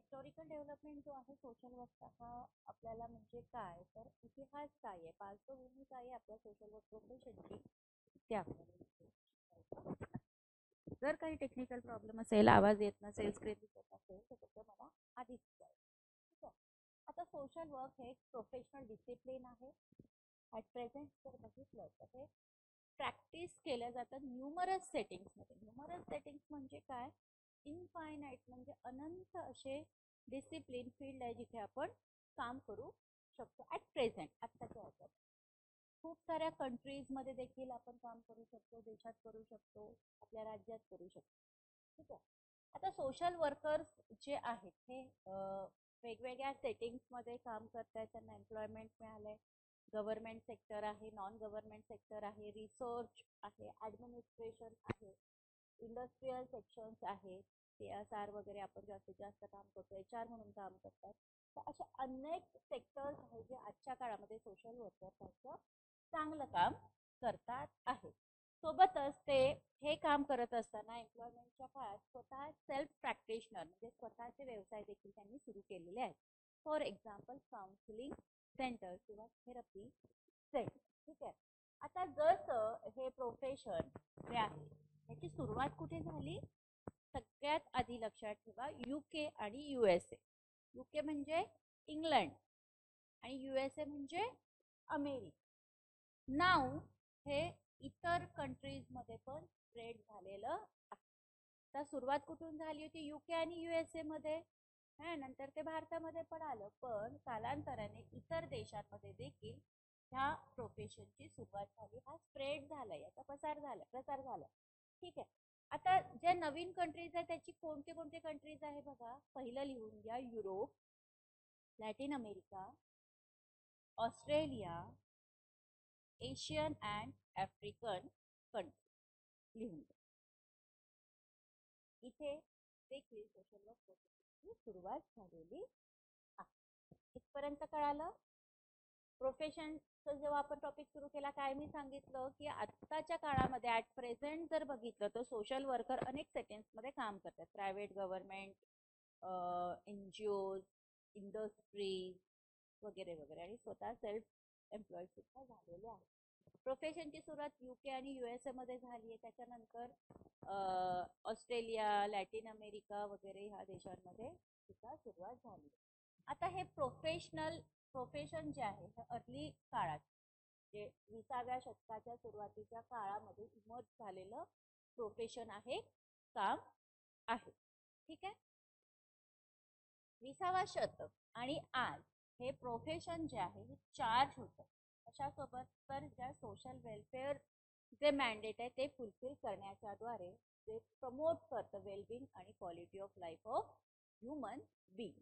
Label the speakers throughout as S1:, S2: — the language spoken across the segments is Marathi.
S1: हिस्टॉरिकल डेव्हलपमेंट जो आहे सोशल वर्कचा हा आपल्याला म्हणजे काय तर इतिहास काय आहे, पार्श्वभूमी काय आहे आपल्या सोशल वर्क प्रोफेशनची ते आपल्याला शिकायचं. जर काही टेक्निकल प्रॉब्लेम असेल, आवाज येत नसेल, स्क्रीन दिसत असेल तर त्याचं मला आधीच कळेल. ठीक आहे. आता सोशल वर्क हे एक प्रोफेशनल डिसिप्लिन आहे. ॲट प्रेझेंट जर बघितलं तर हे प्रॅक्टिस केल्या जातात न्यूमरस सेटिंग्समध्ये. न्यूमरस सेटिंग्स म्हणजे काय? इनफायनाईट म्हणजे अनंत असे डिसिप्लिन फील्ड आहे जिथे आपण काम करू शकतो ॲट प्रेझेंट, आत्ताच्या ह्याच्यात. खूप साऱ्या कंट्रीजमध्ये देखील आपण काम करू शकतो, देशात करू शकतो, आपल्या राज्यात करू शकतो. ठीक आहे. आता सोशल वर्कर्स जे आहेत हे वेगवेगळ्या सेटिंग्समध्ये काम करतायत, त्यांना एम्प्लॉयमेंट मिळालंय. गव्हर्नमेंट सेक्टर आहे, नॉन गव्हर्नमेंट सेक्टर आहे, रिसर्च आहे, ॲडमिनिस्ट्रेशन आहे, इंडस्ट्रीयल सेक्शन्स आहे, CSR वगैरे आपण जास्तीत जास्त काम करतो, HR म्हणून काम करतात. तर असे अनेक सेक्टर्स आहेत जे आजच्या काळामध्ये सोशल वर्कर्सचं चांगलं काम करतात आहे. सोबतच ते हे काम करत असताना एम्प्लॉयमेंटच्या काळात स्वतः सेल्फ प्रॅक्टिशनर म्हणजे स्वतःचे व्यवसाय देखील त्यांनी सुरू केलेले आहेत. फॉर एक्झाम्पल काउन्सिलिंग सेंटर किंवा थेरपी सेंटर. ठीक आहे. आता जसं हे प्रोफेशन जे आहे याची सुरुवात कुठे झाली? सगळ्यात आधी लक्षात ठेवा UK आणि USA. UK म्हणजे इंग्लंड आणि USA म्हणजे अमेरिका. नाव हे इतर कंट्रीजमध्ये पण स्प्रेड झालेलं आहे. तर सुरुवात कुठून झाली होती? UK आणि USA मध्ये. नंतर ते भारतामध्ये पण आलं, पण कालांतराने इतर देशांमध्ये देखील ह्या प्रोफेशनची सुरुवात झाली. हा स्प्रेड झाला, याचा प्रसार झाला. ठीक आहे. आता ज्या नवीन कंट्रीज आहेत त्याची कोणते कोणते कंट्रीज आहे बघा. पहिलं लिहून घ्या, Europe, Latin America, Australia, Asian and African country लिहून घ्या. इथे देखील सोशल वर्क प्रोफेशनची सुरुवात झालेली आहे. इथपर्यंत कळालं? प्रोफेशनचा जेव्हा आपण टॉपिक सुरू केला काय मी सांगितलं की आत्ताच्या काळामध्ये ॲट प्रेझेंट जर बघितलं तर सोशल वर्कर अनेक सेटिंग्समध्ये काम करतात. प्रायव्हेट, गव्हर्नमेंट, NGOज, इंडस्ट्रीज वगैरे वगैरे, आणि स्वतः सेल्फ एम्प्लॉईड सुद्धा झालेले आहेत. प्रोफेशनची सुरुवात UK आणि USA मध्ये झाली आहे. त्याच्यानंतर ऑस्ट्रेलिया, लॅटिन अमेरिका वगैरे ह्या देशांमध्ये सुद्धा सुरुवात झाली. आता हे प्रोफेशन जे आहे हे अर्ली काळात जे 20व्या शतकाच्या सुरुवातीच्या काळामध्ये इमर्ज झालेलं प्रोफेशन आहे, काम आहे. ठीक आहे. 20वा शतक आणि आज हे प्रोफेशन जे आहे हे चार्ज होतं अशासोबत तर ज्या सोशल वेलफेअर जे मॅन्डेट आहे ते फुलफिल करण्याच्या द्वारे ते प्रमोट करतं वेलबिंग आणि quality of life of human being.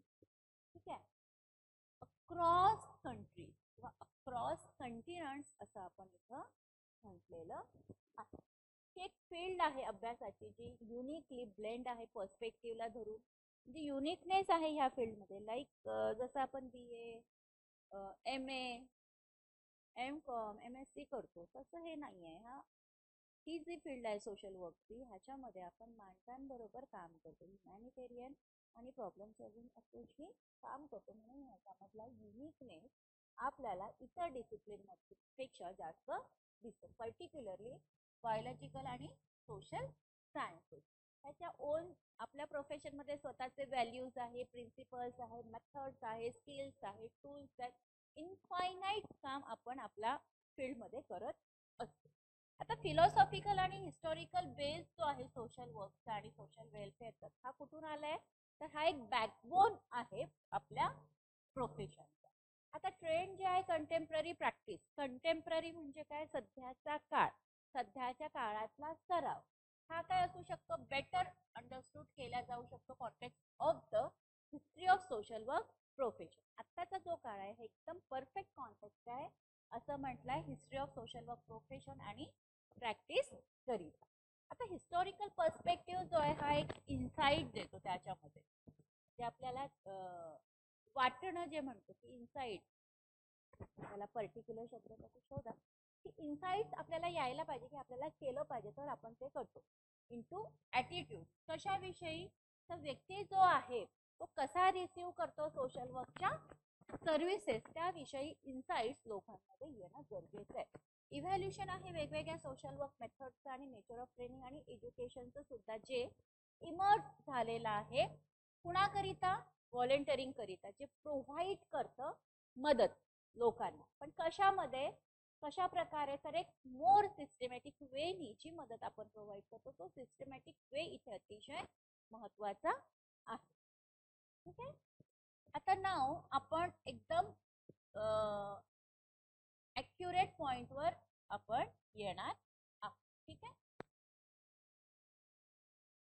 S1: ठीक आहे. अक्रॉस कंट्रीज किंवा अक्रॉस कंटिनेंट्स असं आपण इथं म्हटलेलं आहे. एक फील्ड आहे अभ्यासाची जी युनिकली ब्लेंड आहे पर्स्पेक्टिव्हला धरून. म्हणजे युनिकनेस आहे ह्या फील्डमध्ये. लाईक जसं आपण BA, MA, MCOM, MSc करतो तसं हे नाही आहे. ही जी फील्ड आहे सोशल वर्कची ह्याच्यामध्ये आपण माणसांबरोबर काम करतो, ह्युमॅनिटेरियन आणि प्रॉब्लेम सॉल्व्हिंग अप्रोचनी काम करतो. म्हणून ह्याच्यामधला युनिकनेस आपल्याला इतर डिसिप्लिन पेक्षा जास्त दिसतो, पर्टिक्युलरली बायोलॉजिकल आणि सोशल सायन्सेस. ह्याच्या ओन आपल्या प्रोफेशनमध्ये स्वतःचे व्हॅल्यूज आहे, प्रिन्सिपल्स आहे, मेथड्स आहे, स्किल्स आहे, टूल्स आहेत. इनफायनाईट काम आपण आपल्या फील्डमध्ये करत असतो. आता फिलॉसॉफिकल आणि हिस्टॉरिकल बेस जो आहे सोशल वर्कचा आणि सोशल वेलफेअरचा हा कुठून आलाय तर हा एक बॅकबोन आहे आपल्या प्रोफेशनचा. आता ट्रेंड जे आहे कंटेम्पररी प्रॅक्टिस. कंटेम्पररी म्हणजे काय? सध्याचा काळ, सध्याच्या काळातला सराव. हा काय असू शकतो? बेटर अंडरस्टूड केला जाऊ शकतो context of the history of social work profession. आत्ताचा जो काळ आहे हे एकदम परफेक्ट कॉन्टेक्स्ट आहे असं म्हटलंय history of social work profession आणि प्रॅक्टिस करीता. आता हिस्टॉरिकल पर्स्पेक्टिव्ह जो आहे हा एक इन्साइट देतो त्याच्यामध्ये, जे आपल्याला वाटणं जे म्हणतो की इन्साइट, त्याला पर्टिक्युलर शब्द कसे शोधा की इन्साइट्स आपल्याला यायला पाहिजे की आपल्याला केलं पाहिजे तर आपण ते करतो. इंटू ॲटिट्यूड कशाविषयी तर व्यक्ती जो आहे तो कसा रिसीव्ह करतो सोशल वर्कच्या सर्व्हिसेस त्याविषयी इन्साइट्स लोकांमध्ये येणं गरजेचं आहे. इव्हॅल्युएशन आहे वेगवेगळ्या सोशल वर्क मेथड्सचं आणि नेचर ऑफ ट्रेनिंग आणि एज्युकेशनचं सुद्धा जे इमर्ज झालेलं आहे कुणाकरिता व्हॉलेंटिअरिंग करिता जे प्रोव्हाइड करतं मदत लोकांना, पण कशामध्ये कशा प्रकारे तर एक मोर सिस्टमॅटिक वेनी जी मदत आपण प्रोव्हाइड करतो तो सिस्टमॅटिक वे इथे अतिशय महत्वाचा आहे. ठीक आहे. आता नाव आपण एकदम ॲक्युरेट पॉइंटवर आपण येणार आहोत. ठीक आहे.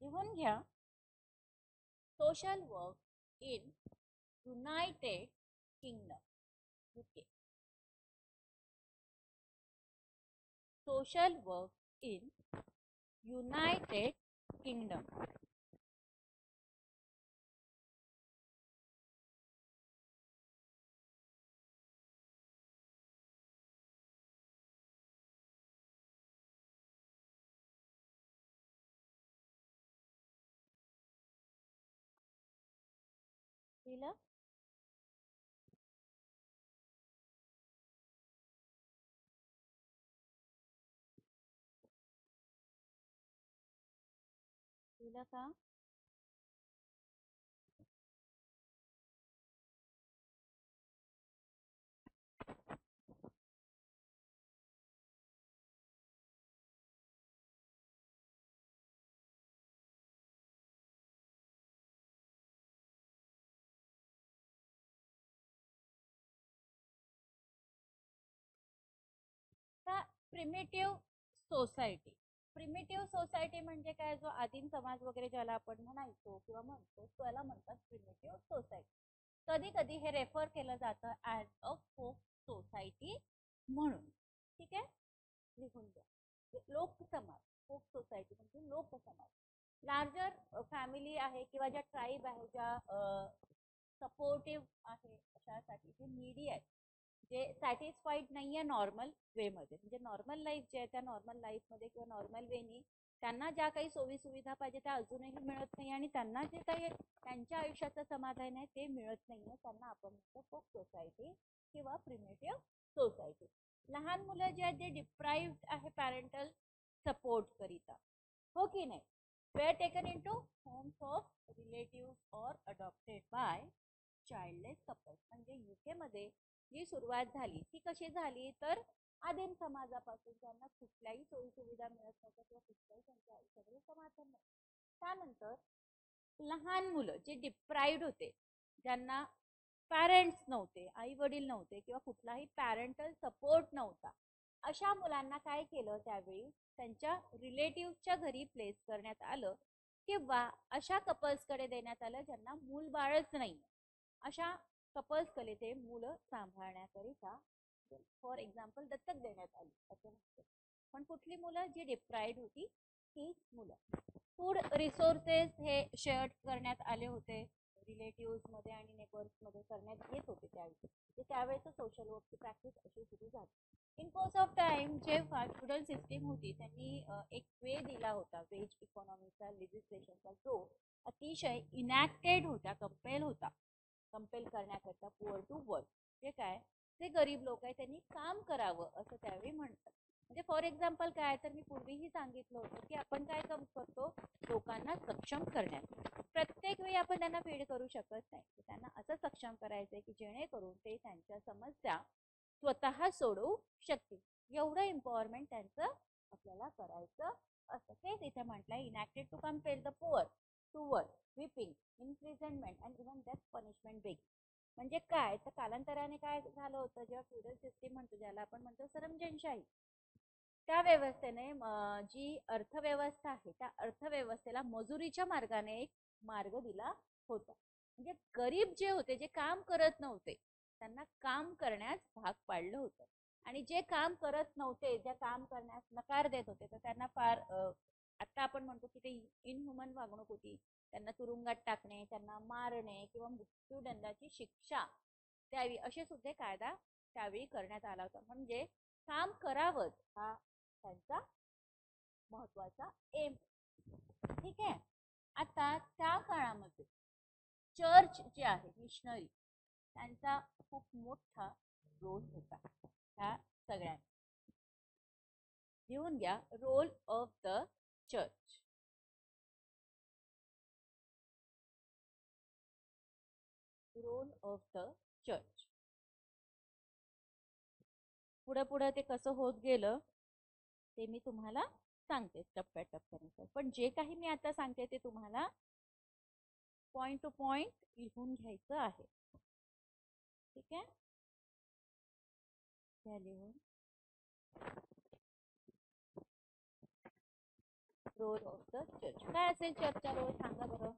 S1: लिहून घ्या. Social work in United kingdom UK. Social work in United kingdom. दिलं. दिलं का? Primitive society. प्रिमिटिव्ह सोसायटी म्हणजे काय, जो आदिम समाज वगैरे ज्याला आपण म्हणायचो किंवा म्हणतो त्याला म्हणतात प्रिमिटिव्ह सोसायटी. कधी कधी हे रेफर केलं जातं ॲज अ फोक सोसायटी म्हणून. ठीक आहे. लिहून द्या. लोकसमाज. फोक सोसायटी म्हणजे लोकसमाज. लार्जर फॅमिली आहे किंवा ज्या ट्राईब आहे ज्या सपोर्टिव्ह आहे अशासाठी जे नीडी आहेत जे सॅटिस्फाईड नाहीये नॉर्मल वेमध्ये, म्हणजे नॉर्मल लाईफ जे आहे त्या नॉर्मल लाईफमध्ये किंवा नॉर्मल वेनी त्यांना ज्या काही सोयी सुविधा पाहिजे त्या अजूनही मिळत नाही आणि त्यांना जे काही त्यांच्या आयुष्याचं समाधान आहे ते मिळत नाहीये, त्यांना आपण म्हणतो फोक सोसायटी किंवा प्रिमिटिव्ह सोसायटी. लहान मुलं जे आहेत जे डिप्राइव्ड आहे पॅरेंटल सपोर्ट करिता, हो की नाही, were taken into homes of relative or adopted by childless couples. म्हणजे UK मध्ये जी सुरुवात झाली ती कशी झाली तर आदिम समाजापासून ज्यांना कुठल्याही सोयी सुविधा मिळत नव्हत्या किंवा कुठल्याही त्यांच्या आयुष्यामध्ये समाधान नव्हतं. त्यानंतर लहान मुलं जे डिप्राइव्ड होते, ज्यांना पॅरेंट्स नव्हते, आई वडील नव्हते किंवा कुठलाही पॅरेंटल सपोर्ट नव्हता, अशा मुलांना काय केलं त्यावेळी त्यांच्या रिलेटिव्हच्या घरी प्लेस करण्यात आलं किंवा अशा कपल्सकडे देण्यात आलं ज्यांना मूल बाळच नाही. अशा कपल्सकडे ते मुलं सांभाळण्याकरिता फॉर एक्झाम्पल दत्तक देण्यात आली असं म्हणतो. पण कुठली मुलं जी डिप्राइव्ड होती ही मुलं. फूड रिसोर्सेस हे शेअर करण्यात आले होते रिलेटिव्ह मध्ये आणि नेबर्स मध्ये करण्यात येत होते त्यावेळी. त्यावेळेस सोशल वर्कची प्रॅक्टिस अशी सुरू झाली. इन कोर्स ऑफ टाइम जेव्हा फ्युडल सिस्टीम होती त्यांनी एक वे दिला होता वेज इकॉनॉमीचा लेजिस्लेशनचा जो अतिशय इनॅक्टेड होता, कंपेल करण्याकरता पुअर टू वर्क. जे काय जे गरीब लोक आहे त्यांनी काम करावं असं त्यावेळी म्हणतात. म्हणजे फॉर एक्झाम्पल काय तर मी पूर्वीही सांगितलं होतं की आपण काय काम करतो लोकांना सक्षम करण्यात. प्रत्येक वेळी आपण त्यांना फीड करू शकत नाही, त्यांना असं सक्षम करायचंय की जेणेकरून ते त्यांच्या समस्या स्वतः सोडवू शकतील. एवढं एम्पॉवरमेंट त्यांचं आपल्याला करायचं असं. तेच इथे म्हटलंय enacted to compel the poor to work, whipping, imprisonment and even death punishment being. म्हणजे काय तर कालांतराने काय झालं होतं जेव्हा फ्युडल सिस्टीम म्हणतो ज्याला आपण म्हणतो सरंजामशाही, त्या व्यवस्थेने जी अर्थव्यवस्था आहे त्या अर्थव्यवस्थेला मजुरीच्या मार्गाने एक मार्ग दिला होता. म्हणजे गरीब जे होते जे काम करत नव्हते त्यांना काम करण्यास भाग पाडलं होतं आणि जे काम करत नव्हते ज्या काम करण्यास नकार देत होते तर त्यांना फार आता आपण म्हणतो की ते इनह्युमन वागणूक होती. त्यांना तुरुंगात टाकणे, त्यांना मारणे किंवा मृत्यूदंडाची शिक्षा द्यावी असे सुद्धा कायदा त्यावेळी करण्यात आला होता. म्हणजे काम करावंच हा त्यांचा महत्वाचा एम. ठीक आहे. आता त्या काळामध्ये चर्च जे आहे मिशनरी त्यांचा खूप मोठा रोल होता ह्या सगळ्यांना. लिहून घ्या role of the church. Role of the church. पुढे पुढे ते कसं होत गेलं ते मी तुम्हाला सांगते टप्प्याटप्प्यानुसार. पण जे काही मी आता सांगते ते तुम्हाला पॉइंट टू पॉइंट लिहून घ्यायचं आहे. ठीक आहे, घ्या लिहून. रोल ऑफ द चर्च काय असेल? चर्चचा रोल सांगा बरं.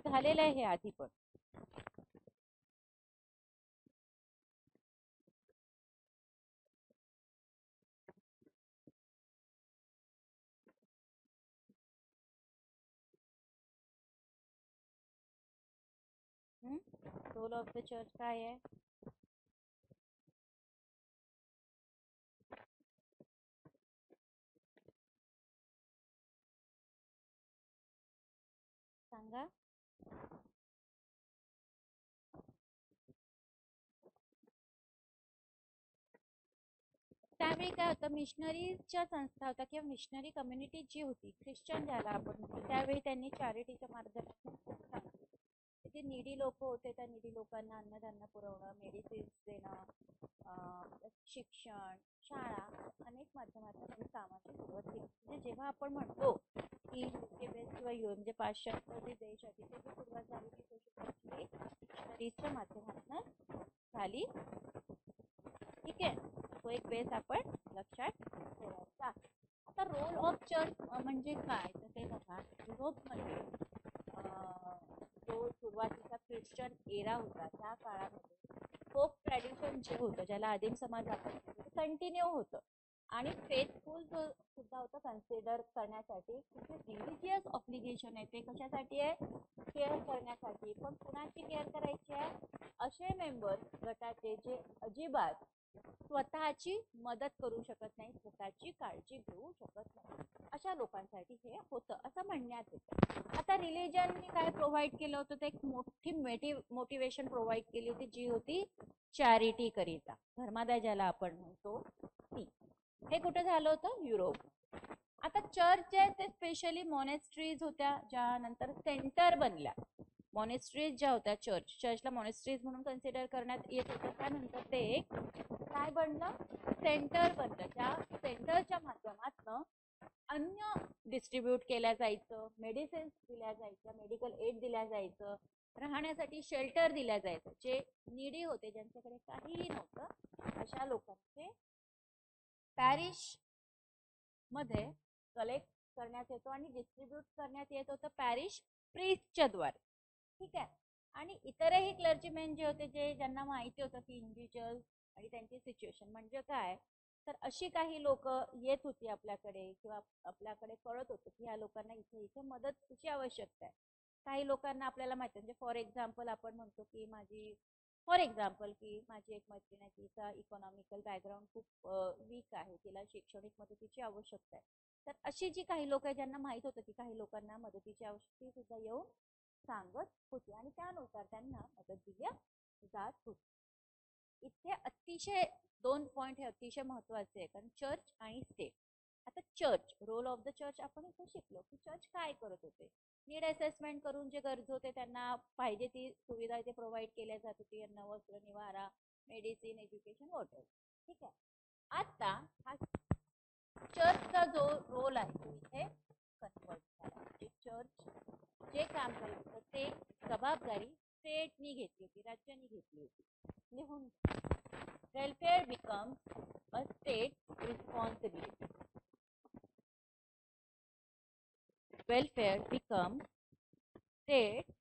S1: झालेलं आहे हे आधी पण. रोल ऑफ द चर्च काय आहे? सांगा. त्यावेळी काय होतं, मिशनरीच्या संस्था होत्या किंवा मिशनरी कम्युनिटी जी होती, ख्रिश्चन ज्याला आपण म्हणतो, त्यावेळी त्यांनी चॅरिटीच्या मार्गदर्शन खूप चांगलं. जे निडी लोक होते त्या निडी लोकांना अन्नधान्य पुरवणं, मेडिसिन्स देणं, शिक्षण, शाळा, अनेक माध्यमातून त्यांनी कामाची सुरुवात केली. म्हणजे जेव्हा आपण म्हणतो की युके बेस किंवा म्हणजे पाश्चात्य जे देश आहे तिथे जी सुरुवात झाली ती सोशल मिशनरीच्या माध्यमातून झाली. ठीक आहे, तो एक बेस आपण लक्षात ठेवायचा. आता रोल ऑफ चर्च म्हणजे काय तर ते बघा. युरोपमध्ये जो सुरुवातीचा ख्रिश्चन एरा होता त्या काळामध्ये फोक ट्रॅडिशन जे होतं, ज्याला आदिम समाज आपण कंटिन्यू होतं. आणि फेथफुल जो सुद्धा होतं कन्सिडर करण्यासाठी. रिलिजियस ऑब्लिगेशन आहे ते कशासाठी आहे? केअर करण्यासाठी. पण कुणाची केअर करायची आहे? असे मेंबर्स गटाचे जे अजिबात स्वतःची मदत करू शकत नाही, स्वतःची काळजी घेऊ शकत नाही, अशा लोकांसाठी हे होतं असं म्हणण्यात येतं. आता रिलिजनने काय प्रोव्हाइड केलं होतं? ते एक मोठी मोटिवेशन प्रोव्हाइड केली होती, जी होती चॅरिटी करिता, धर्मादाय ज्याला आपण म्हणतो ती. हे कुठे झालं होतं? युरोप. आता चर्च जे ते स्पेशली मॉनेस्ट्रीज होत्या, ज्या नंतर सेंटर बनल्या. मॉनेस्ट्रीज ज्या होत्या, चर्चला मॉनेस्ट्रीज म्हणून कन्सिडर करण्यात येत होतं. त्यानंतर ते एक काय बनलं? सेंटर बनलं. त्या सेंटरच्या माध्यमातून अन्न डिस्ट्रीब्यूट केल्या जायचं, मेडिसिन्स दिल्या जायच्या, मेडिकल एड दिल्या जायचं, राहण्यासाठी शेल्टर दिल्या जायचं. जे निडी होते, ज्यांच्याकडे काहीही नव्हतं, अशा लोकांचे पॅरिश मध्ये कलेक्ट करण्यात येतो आणि डिस्ट्रीब्यूट करण्यात येत होतं पॅरिश प्रीस्टच्या द्वारे. ठीक आहे, आणि इतरही क्लर्जीमेन जे होते, जे ज्यांना माहिती होतं की इंडिव्हिज्युअल आणि त्यांची सिच्युएशन म्हणजे काय, तर अशी काही लोक येत होती आपल्याकडे किंवा आपल्याकडे कळत होतं की ह्या लोकांना इथे इथे मदतीची आवश्यकता आहे. काही लोकांना आपल्याला माहिती म्हणजे फॉर एक्झाम्पल आपण म्हणतो की माझी एक मैत्रीण आहे, तिचा इकॉनॉमिकल बॅकग्राऊंड खूप वीक आहे, तिला शैक्षणिक मदतीची आवश्यकता आहे. तर अशी जी काही लोक आहेत ज्यांना माहित होतं की काही लोकांना मदतीची आवश्यकता सुद्धा येऊन सांगत होती आणि त्यानुसार त्यांना मदत दिल्या जात होती. इथे अतिशय 2 पॉइंट हे अतिशय महत्वाचे आहे, कारण चर्च आणि स्टेट. आता church, role of the church आपण इथे शिकलो की चर्च काय करत होते. नीड असेसमेंट करून जे गरजू होते त्यांना पाहिजे ती सुविधा इथे प्रोव्हाइड केल्या जात होती. अन्न, वस्त्र, निवारा, मेडिसिन, एज्युकेशन, वॉटर. ठीक आहे, आता हा चर्चचा जो रोल आहे तो इथे कन्वर्ट झाला. चर्च जे काम करत होतं ते जबाबदारी स्टेटनी घेतली होती, राज्याने घेतली होती. लिहून welfare becomes a state responsibility. Welfare becomes state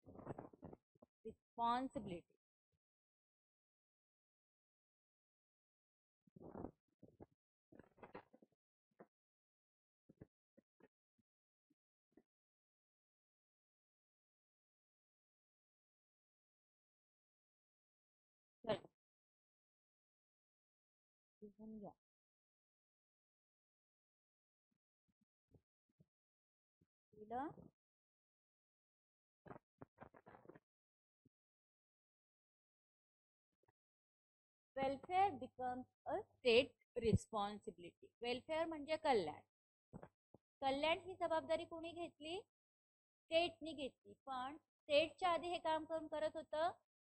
S1: responsibility. लिहून घ्या. Welfare becomes a state responsibility. Welfare म्हणजे कल्याण. कल्याण ही जबाबदारी कोणी घेतली? स्टेटनी घेतली. पण स्टेटच्या आधी हे काम कोण करत होतं?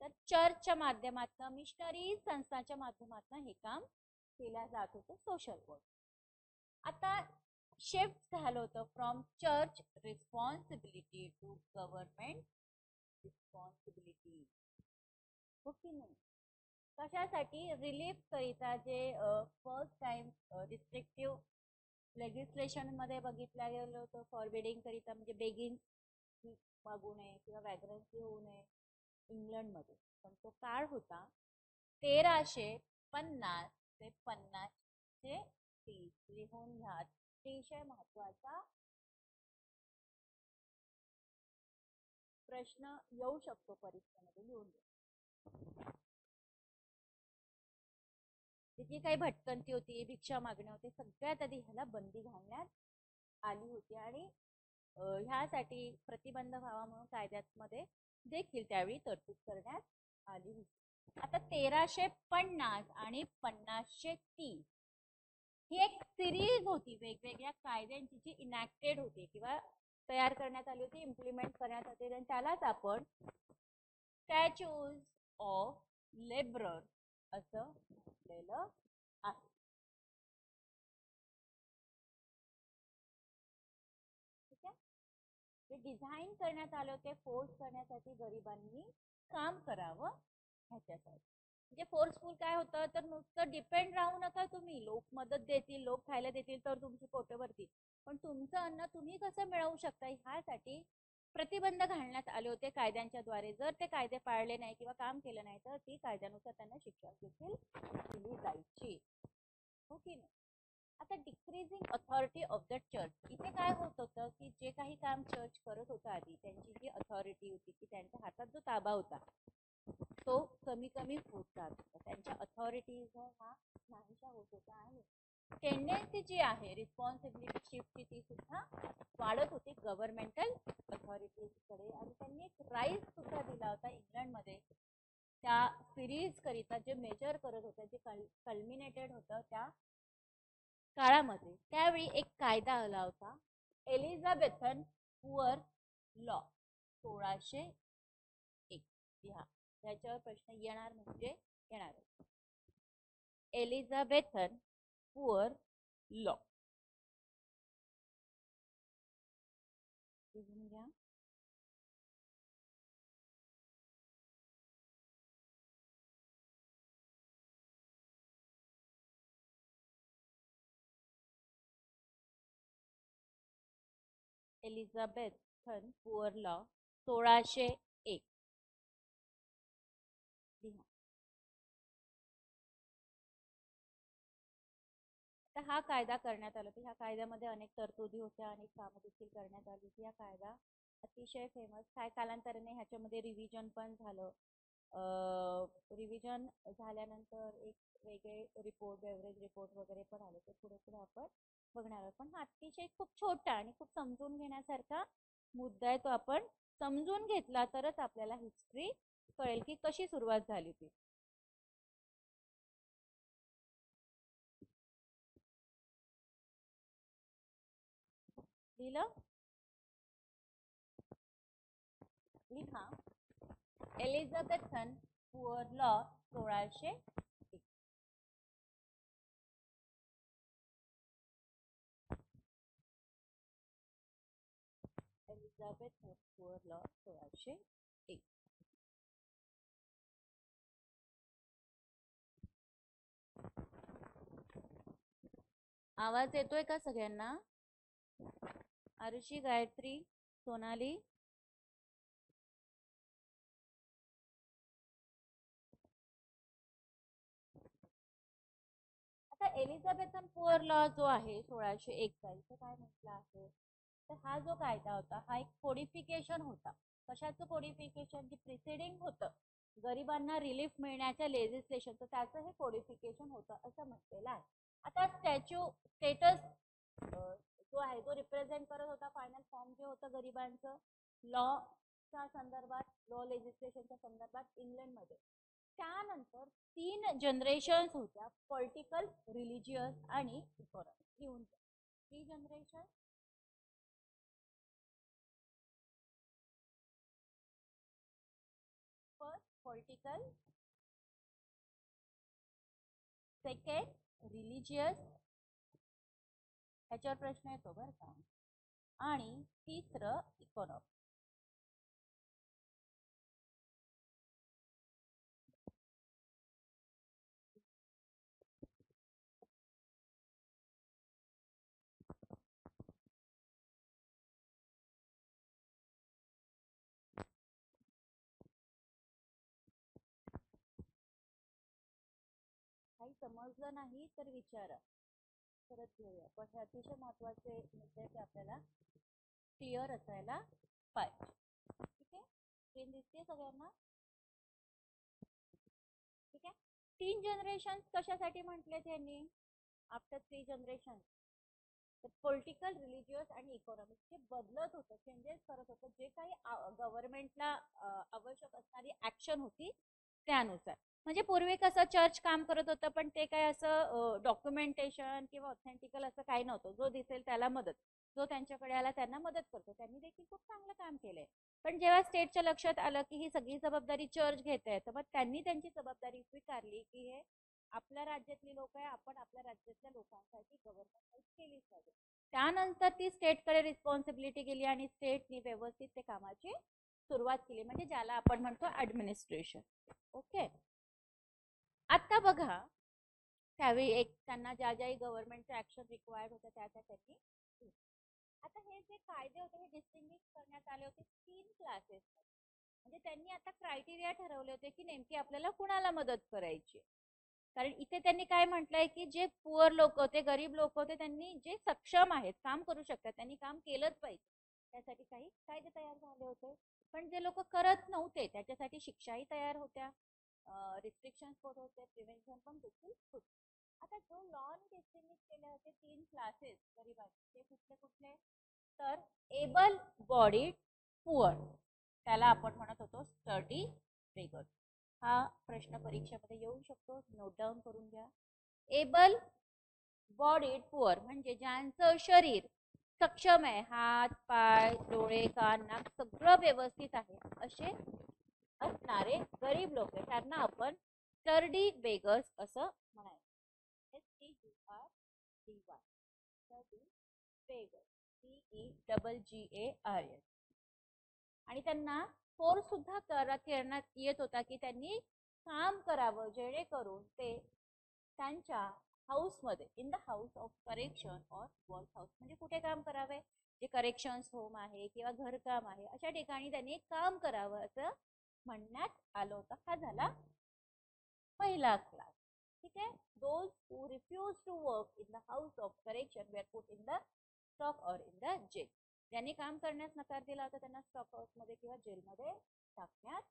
S1: तर चर्चच्या माध्यमातून, मिशनरी संस्थांच्या माध्यमातून हे काम केलं जात होतं सोशल वर्क. आता शिफ्ट झालं होतं from church responsibility to government responsibility. हो की नाही? कशासाठी? रिलीफ करिता, जे फर्स्ट टाइम रिस्ट्रिक्टिव्ह लेजिस्लेशन मध्ये बघितलं गेलं होतं, फॉरबिडिंग करिता, म्हणजे बेगिंग मागू नये किंवा वॅग्रन्सी होऊ नये इंग्लंडमध्ये. पण तो काळ होता 1350 ते 5030. लिहून घ्या, अतिशय महत्वाचा प्रश्न येऊ शकतो परीक्षेमध्ये. लिहून घ्या. जी काही भटकंती होती, भिक्षा मागणे होते, सगळ्यात आधी ह्याला बंदी घालण्यात आली होती आणि ह्यासाठी प्रतिबंध व्हावा म्हणून कायद्यामध्ये देखील त्यावेळी तरतूद करण्यात आली होती. आता 1350 आणि 5030 ही एक सिरीज होती वेगवेगळ्या कायद्यांची, जी इनॅक्टेड होती किंवा तयार करण्यात आली होती, इम्प्लिमेंट करण्यात आली. आणि त्यालाच आपण स्टॅच्यूज ऑफ लेबर असं म्हटलेलं आहे. ठीक आहे. ते डिझाईन करण्यात आले होते फोर्स करण्यासाठी, गरिबांनी काम करावं ह्याच्यासाठी. म्हणजे फोर्सफुल काय होतं? तर नुसतं डिपेंड राहू नका तुम्ही. लोक मदत देतील, लोक खायला देतील तर तुमची पोटे भरतील, पण तुमचं अन्न तुम्ही कसं मिळवू शकता ह्यासाठी प्रतिबंध घालण्यात आले होते कायद्यांच्या द्वारे. जर ते कायदे पाळले नाही किंवा काम केलं नाही तर ती कायद्यानुसार त्यांना शिक्षा देखील दिली जायची. हो की नाही? आता decreasing authority of the church. इथे काय होत होतं की जे काही काम चर्च करत होतं आधी, त्यांची जी अथॉरिटी होती की त्यांच्या हातात जो ताबा होता तो कमी कमी होत जात होता. त्यांच्या अथॉरिटीज हा नाहीशा होत होता आणि टेंडन्सी जी आहे रिस्पॉन्सिबिलिटी शिफ्टची ती सुद्धा वाढत होती गव्हर्नमेंटल अथॉरिटीजकडे. आणि त्यांनी एक राईज सुद्धा दिला होता इंग्लंडमध्ये त्या सिरीज करिता, जे मेजर करत होतं, जे कल्मिनेटेड होतं त्या काळामध्ये. त्यावेळी एक कायदा आला होता, एलिझाबेथन पुअर लॉ 1601. लिहा, याच्यावर प्रश्न येणार म्हणजे येणार. एलिझाबेथन पुअर लॉ. लिहून घ्या. एलिझाबेथन पुअर लॉ 1601. लिहा. तर हा कायदा करण्यात आला होता. ह्या कायद्यामध्ये अनेक तरतुदी होत्या, अनेक कामं देखील करण्यात आली होती. हा कायदा अतिशय फेमस. काय कालांतराने ह्याच्यामध्ये रिव्हिजन पण झालं. रिव्हिजन झाल्यानंतर एक वेगळे रिपोर्ट, बेवरेज रिपोर्ट वगैरे पण आले. ते पुढे पुढे आपण बघणार आहोत. पण हा अतिशय खूप छोटा आणि खूप समजून घेण्यासारखा मुद्दा आहे. तो आपण समजून घेतला तरच आपल्याला हिस्ट्री कळेल की कशी सुरुवात झाली ती. लिहिलं? लिहा. Elizabethan poor law 1601. Elizabethan poor law 1601. आवाज येतोय का सगळ्यांना? आरुषी, गायत्री, सोनाली? आता एलिझाबेथन पुअर लॉ जो आहे 1601 चा, इथे काय म्हटलं आहे तर हा जो कायदा होता हा एक कोडिफिकेशन होता. कशाचं कोडिफिकेशन? जे प्रिसिडिंग होतं गरिबांना रिलीफ मिळण्याच्या लेजिस्लेशनचं, त्याचं हे कोडिफिकेशन होतं असं म्हटलेलं आहे. आता स्टेटस जो आहे तो रिप्रेझेंट करत होता, फायनल फॉर्म जे होतं गरिबांचं लॉच्या संदर्भात, लॉ लेजिस्लेशनच्या संदर्भात इंग्लंडमध्ये. त्यानंतर 3 जनरेशन्स होत्या, पॉलिटिकल, रिलिजियस आणि इकॉनॉमिक. लिहून घ्या. 3 generation. First political, second religious, ह्याच्यावर प्रश्न येतो बरं का, आणि तिसरं इकॉनॉमिक. काही समजलं नाही तर विचारा, परत घेऊया. पण हे अतिशय महत्वाचे मुद्दे ते आपल्याला क्लिअर असायला पाहिजे. ठीक आहे, स्क्रीन दिसते सगळ्यांना? ठीक आहे. 3 जनरेशन कशासाठी म्हटले त्यांनी? आफ्टर 3 जनरेशन तर पॉलिटिकल, रिलिजियस आणि इकॉनॉमिक जे बदलत होतं, चेंजेस करत होतं, जे काही गव्हर्नमेंटला आवश्यक असणारी ऍक्शन होती त्यानुसार. म्हणजे पूर्वी कसं चर्च काम करत होतं, पण ते काय असं डॉक्युमेंटेशन किंवा ऑथेंटिकल असं काही नव्हतं. जो दिसेल त्याला मदत, जो त्यांच्याकडे आला त्यांना मदत करतो. त्यांनी देखील खूप चांगलं काम केलंय. पण जेव्हा स्टेटच्या लक्षात आलं की ही सगळी जबाबदारी चर्च घेत आहे, तर मग त्यांनी त्यांची जबाबदारी स्वीकारली की हे आपल्या राज्यातली लोक आहे, आपण आपल्या राज्यातल्या लोकांसाठी गव्हर्नमेंट हेल्प केलीच पाहिजे. त्यानंतर ती स्टेटकडे रिस्पॉन्सिबिलिटी गेली आणि स्टेटनी व्यवस्थित ते कामाची सुरुवात केली, म्हणजे ज्याला आपण म्हणतो ऍडमिनिस्ट्रेशन. ओके. आता बघा, त्यावेळी एक त्यांना ज्या ज्याही गव्हर्नमेंटच्या ऍक्शन रिक्वायर्ड होत्या त्या त्यांनी. आता हे जे कायदे होते हे डिस्टिंग्विश करण्यात आले होते 3 क्लासेस. म्हणजे त्यांनी आता क्रायटेरिया ठरवले होते की नेमकी आपल्याला कुणाला मदत करायची. कारण इथे त्यांनी काय म्हटलंय की जे पुअर लोक होते, गरीब लोक होते, त्यांनी जे सक्षम आहेत, काम करू शकतात, त्यांनी काम केलंच पाहिजे, त्यासाठी काही कायदे तयार झाले होते. पण जे लोक करत नव्हते त्याच्यासाठी शिक्षाही तयार होत्या, रिस्ट्रिक्शन होते, प्रिव्हेन्शन पण देखील होते. आता जो लॉने डिस्टिंग्विश केले होते 3 क्लासेस गरीबांचे, ते कुठले कुठले? तर एबल बॉडीड पुअर, त्याला आपण म्हणत होतो स्टडी बेगर. हा प्रश्न परीक्षेमध्ये येऊ शकतो, नोट डाऊन करून घ्या. एबल बॉडीड पुअर म्हणजे ज्यांचं शरीर सक्षम आहे, हात, पाय, डोळे, कान, नाक सगळं व्यवस्थित आहे, असे असणारे गरीब लोक आहे, त्यांना आपण स्टडी बेगर्स असं म्हणायचं. Study beggars, BEGGARS. आणि त्यांना फोर्स सुद्धा करण्यात येत होता की त्यांनी काम करावं, जेणेकरून ते त्यांच्या हाऊसमध्ये, in the house of correction और वर्क हाऊस, म्हणजे कुठे काम करावे, जे करेक्शन्स होम आहे किंवा घरकाम आहे अशा ठिकाणी त्यांनी काम करावं असं म्हणण्यात आलं होतं. हा झाला पहिला क्लास. ठीक आहे. Those who refuse to work in the house of correction were put in the stock or in the jail. ज्यांनी काम करण्यास नकार दिला होता त्यांना स्टॉक हाऊस मध्ये किंवा जेलमध्ये टाकण्यात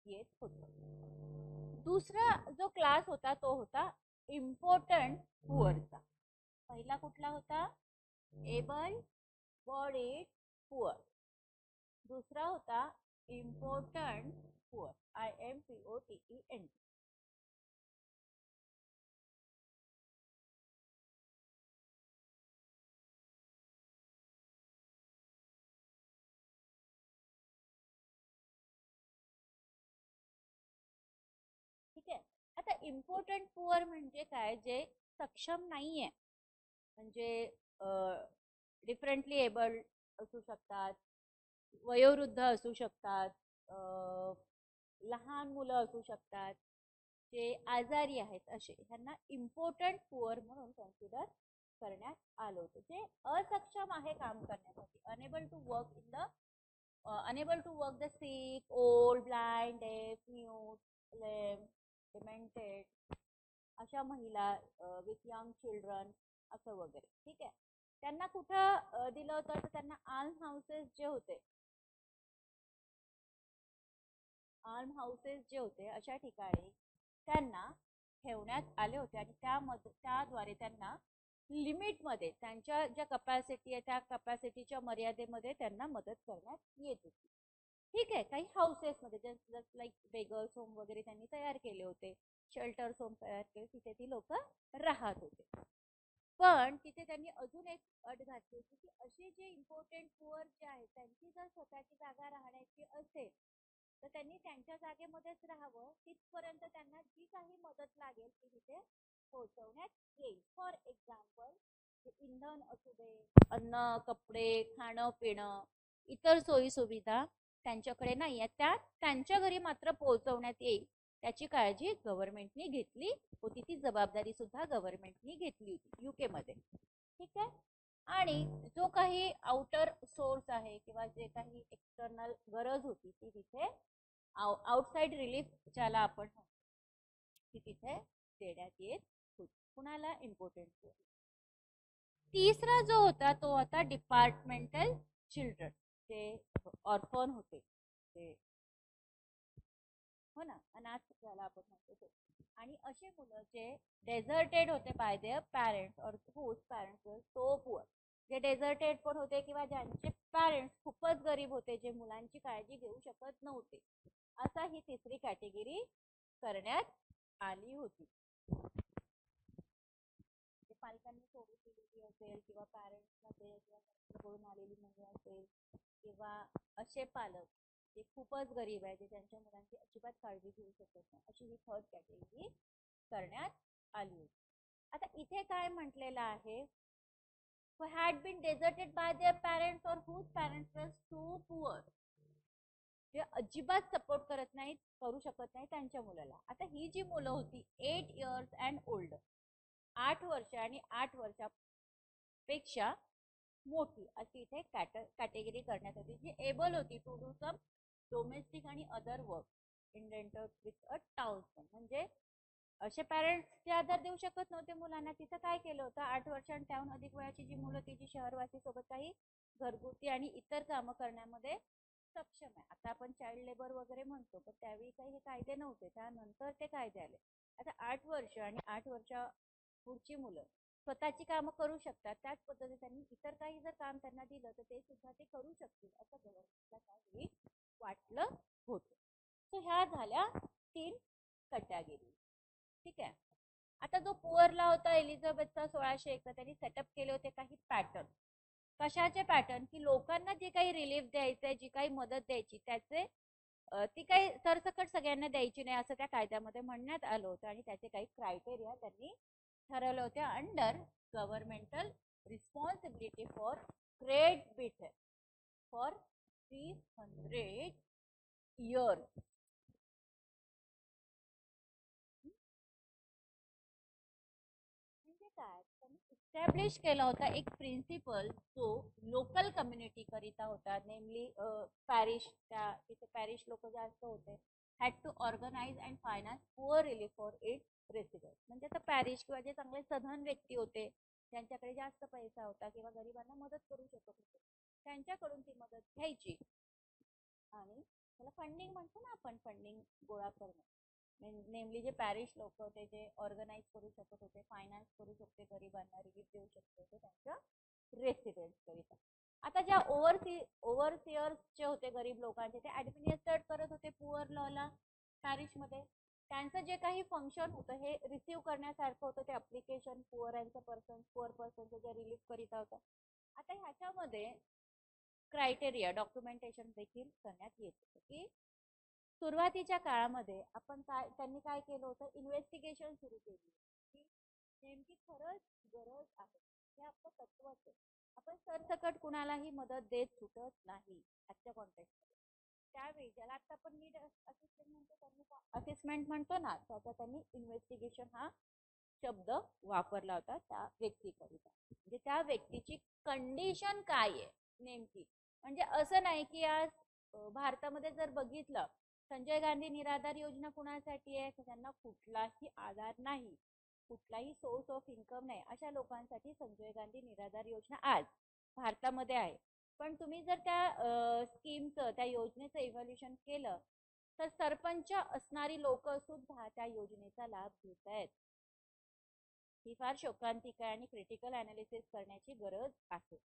S1: येत होतं. दुसरा जो क्लास होता तो होता इम्पॉर्टंट पुअरचा. पहिला कुठला होता? Able bodied poor. दुसरा होता इम्पॉर्टंट पुअर, IMPORTENT. ठीक आहे. आता इम्पॉर्टंट पुअर म्हणजे काय? जे सक्षम नाहीये, म्हणजे डिफरंटली एबल्ड असू शकतात, वयोवृद्ध असू शकतात, लहान मुलं असू शकतात, जे आजारी आहेत, असे ह्यांना इम्पॉर्टंट पुअर म्हणून कन्सिडर करण्यात आलं होतं. जे असक्षम आहे काम करण्यासाठी, unable to work in the unable to work the sick, old, blind, deaf, mute, lame, demented, अशा महिला, विथ यंग चिल्ड्रन असं वगैरे. ठीक आहे. त्यांना कुठं दिलं होतं? तर त्यांना आर्म हाऊसेस जे होते, आर्म हाऊसेस जे होते अशा ठिकाणी त्यांना ठेवण्यात आले होते आणि त्याद्वारे त्यांना लिमिटमध्ये, त्यांच्या ज्या कपॅसिटी आहे त्या कपॅसिटीच्या मर्यादेमध्ये त्यांना मदत करण्यात येत होती. ठीक आहे, काही हाऊसेस मध्ये जस्ट लाईक बेगर्स होम वगैरे त्यांनी तयार केले होते, शेल्टर्स होम तयार केले, तिथे ती लोक राहत होते. पण तिथे त्यांनी अजून एक अट घातली होती की असे जे इम्पॉर्टंट पुअर जे आहेत त्यांची जर स्वतःची जागा राहण्याची असेल तर त्यांनी त्यांच्या जागेमध्येच राहावं, तिथपर्यंत त्यांना जी काही मदत लागेल ती तिथे पोहोचवण्यात येईल. फॉर एक्झाम्पल इंधन असू दे, अन्न, कपडे, खाणं पिणं, इतर सोयी सुविधा त्यांच्याकडे नाही आहेत, त्या त्यांच्या घरी मात्र पोहोचवण्यात येईल, त्याची काळजी गव्हर्नमेंटने घेतली होती. ती जबाबदारी सुद्धा गव्हर्नमेंटने घेतली होती युके मध्ये. ठीक आहे. आणि जो काही आउटर सोर्स आहे किंवा जे काही एक्सटर्नल गरज होती ती तिथे आउटसाइड रिलीफ ज्याला आपण ती तिथे देण्यात येत होती. कुणाला? इम्पॉर्टंट. तिसरा जो होता तो होता डिपार्टमेंटल चिल्ड्रन, जे ऑर्फन होते, ते हो ना, अनाथ ज्याला आपण म्हणतो ते. आणि असे मुलं जे डेझर्टेड होते बाय देअर पॅरेंट्स और हुज पॅरेंट्स वर सो पुअर, जे डेझर्टेड पण होते किंवा ज्यांचे पॅरेंट्स खूपच गरीब होते, जे मुलांची काळजी घेऊ शकत नव्हते, असा ही तिसरी कॅटेगरी करण्यात आली होती. पालकांनी सोडून दिलेली असेल किंवा पॅरेंट्स मध्ये किंवा आलेली मुले असेल किंवा असे पालक जे खूपच गरीब आहे, जे त्यांच्या मुलांची अजिबात काळजी घेऊ शकत नाही, अशी ही थर्ड कॅटेगरी करण्यात आली होती. आता इथे काय म्हटलेलं आहे, who had been deserted by their parents or whose parents were so poor, जे अजिबात सपोर्ट करत नाहीत, करू शकत नाही त्यांच्या मुलाला. आता ही जी मुलं होती 8 years अँड ओल्ड, 8 वर्ष आणि 8 वर्षापेक्षा मोठी, अशी इथे कॅटेगरी करण्यात होती, जी एबल होती टू डू सम डोमेस्टिक आणि other work in renters with a townsman. म्हणजे असे पॅरेंट्स जे आधार देऊ शकत नव्हते मुलांना, तिथं काय केलं होतं, 8 वर्ष आणि त्याहून अधिक वयाची जी मुलं ती जी शहरवासी सोबत काही घरगुती आणि इतर कामं करण्यामध्ये सक्षम आहे. आता आपण चाइल्ड लेबर वगैरे म्हणतो, पण त्यावेळी काही हे कायदे नव्हते, त्यानंतर ते कायदे आले. आता 8 वर्ष आणि 8 वर्षा पुढची मुलं स्वतःची कामं करू शकतात, त्याच पद्धतीने त्यांनी इतर काही जर काम त्यांना दिलं तर ते सुद्धा ते करू शकतील, असं गव्हर्नमेंटला त्यावेळी वाटलं होतं. सो ह्या झाल्या 3 कॅटेगरी. ठीक आहे. आता जो पुअरला होता एलिझाबेथचा 1601, त्यांनी सेटअप केले होते काही पॅटर्न. कशाचे पॅटर्न? की लोकांना जे काही रिलीफ द्यायचंय, जी काही मदत द्यायची, त्याचे ती काही सरसकट सगळ्यांना द्यायची नाही, असं त्या कायद्यामध्ये म्हणण्यात आलं होतं. आणि त्याचे काही क्रायटेरिया त्यांनी ठरवले होते under governmental responsibility for great Britain for 300 years. म्हणजे काय, त्यांनी इस्टॅब्लिश केला होता एक प्रिन्सिपल जो लोकल कम्युनिटी करिता होता, नेमली पॅरिश, त्या तिथे पॅरिश लोक जास्त होते, had to organise and finance poor relief for its resident. म्हणजे आता पॅरिश किंवा जे चांगले सधन व्यक्ती होते, ज्यांच्याकडे जास्त पैसा होता किंवा गरिबांना मदत करू शकत होते, त्यांच्याकडून ती मदत घ्यायची आणि त्याला फंडिंग म्हणतो ना आपण, फंडिंग गोळा करणं. नेमली जे पॅरिश लोक होते, जे ऑर्गनाइज करू शकत होते, फायनान्स करू शकते, गरिबांना रिलीफ देऊ शकत होते त्यांच्या रेसिडेंट्स करिता. आता ज्या ओव्हरसिअर्सचे होते गरीब लोकांचे, ते ऍडमिनिस्ट्रेट करत होते पुअर लॉला पॅरिश मध्ये. त्यांचं जे काही फंक्शन होतं हे रिसीव्ह करण्यासारखं होतं, ते अप्लिकेशन पुअर पर्सनचं जे रिलीफ करिता होतं. आता ह्याच्यामध्ये क्रायटेरिया डॉक्युमेंटेशन देखील करण्यात येत होतं. की सुरुवातीच्या काळामध्ये आपण त्यांनी काय केलं होतं, इन्व्हेस्टिगेशन सुरू केली की नेमकी खरंच गरज आहे, हे आपलं तत्वच आहे. आपण सरसकट कुणालाही मदत देत सुटत नाही आजच्या कॉन्टेक्स्टमध्ये. त्यावेळी ज्याला आता आपण नीड असिस्टंट म्हणतो, त्यांनी असेसमेंट म्हणतो ना, त्याचा त्यांनी इन्व्हेस्टिगेशन हा शब्द वापरला होता त्या व्यक्तीकरिता. म्हणजे त्या व्यक्तीची कंडिशन काय आहे नेमकी. म्हणजे असं नाही की आज भारतामध्ये जर बघितलं, संजय गांधी निराधार योजना कुणासाठी आहे, तर त्यांना कुठलाही आधार नाही, कुठलाही सोर्स ऑफ इन्कम नाही, अशा लोकांसाठी संजय गांधी निराधार योजना आज भारतामध्ये आहे. पण तुम्ही जर त्या स्कीमचं, त्या योजनेचं इव्हॅल्युएशन केलं तर सरपंच असणारी लोक सुद्धा त्या योजनेचा लाभ घेत आहेत. ही फार शोकांतिक आहे आणि क्रिटिकल अनालिसिस करण्याची गरज आहे.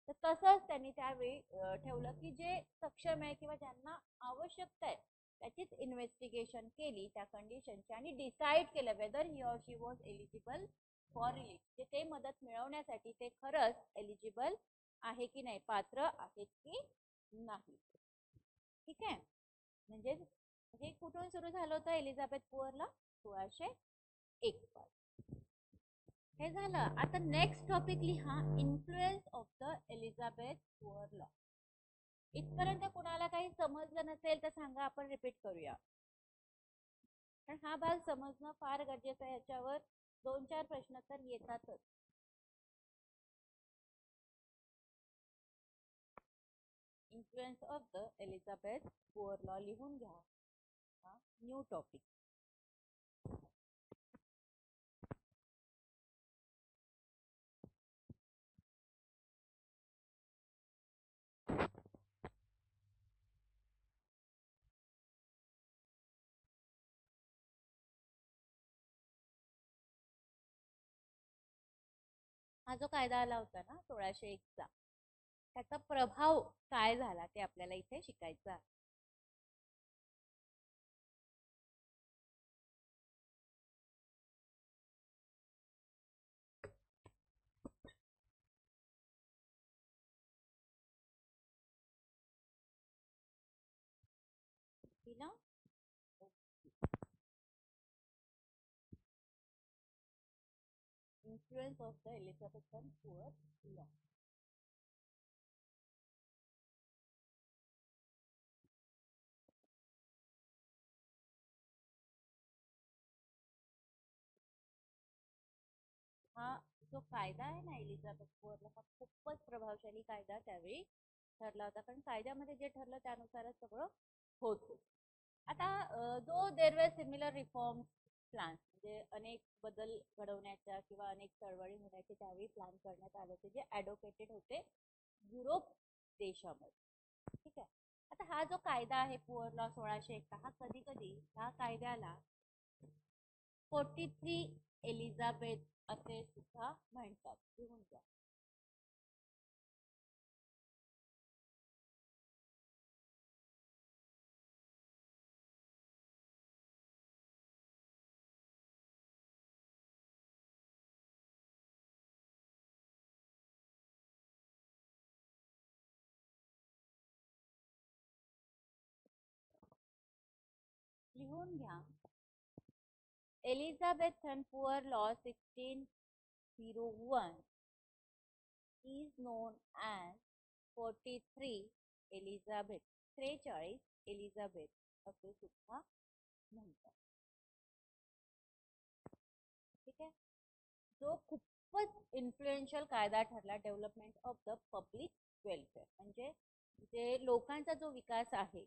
S1: तर तसंच त्यांनी त्यावेळी ठेवलं की जे सक्षम आहे किंवा ज्यांना आवश्यकता आहे त्याचीच इन्व्हेस्टिगेशन केली त्या कंडिशनची आणि डिसाईड केलं weather he or she was eligible for relief. म्हणजे ते मदत मिळवण्यासाठी ते खरंच एलिजिबल आहे की नाही, पात्र आहेत की नाही. ठीक आहे. म्हणजे हे कुठून सुरू झालं होतं एलिझाबेथ पुअरला 1601 पासून. हे झालं. आता नेक्स्ट टॉपिक लिहा influence of the Elizabeth poor law. इथपर्यंत कुणाला काही समजलं नसेल तर सांगा, आपण रिपीट करूया. पण हा भाग समजणं फार गरजेचं आहे. याच्यावर 2-4 प्रश्न तर येतातच. Influence of the Elizabeth poor law लिहून घ्या. हा न्यू टॉपिक. हा जो कायदा आला होता ना 1601 चा, त्याचा प्रभाव काय झाला ते आपल्याला इथे शिकायचं आहे. ना influence of the Elizabethan poor law. हा जो कायदा आहे ना एलिझाबेथ पुअर लॉ, हा खूपच प्रभावशाली कायदा त्यावेळी ठरला होता. कारण कायद्यामध्ये जे ठरलं त्यानुसारच सगळं होत होतं. आता दो देर वर सिमिलर रिफॉर्म्स प्लान्स, म्हणजे अनेक बदल घडवण्याच्या किंवा अनेक चळवळी होण्याचे त्यावेळी प्लॅन करण्यात आले होते जे ॲडव्होकेटेड होते युरोप देशामध्ये. ठीक आहे. आता हा जो कायदा आहे पुअर लॉ 1601, हा कधी कधी ह्या कायद्याला 43 एलिझाबेथ असे सुद्धा म्हणतात. लिहून घ्या. लिहून घ्या. Elizabethan Poor Law 1601 is known as 43 Elizabeth, 43 Elizabeth असे सुद्धा म्हणतात. ठीक आहे. जो खूपच इन्फ्लुएन्शियल कायदा ठरला development of the public welfare, म्हणजे जे लोकांचा जो विकास आहे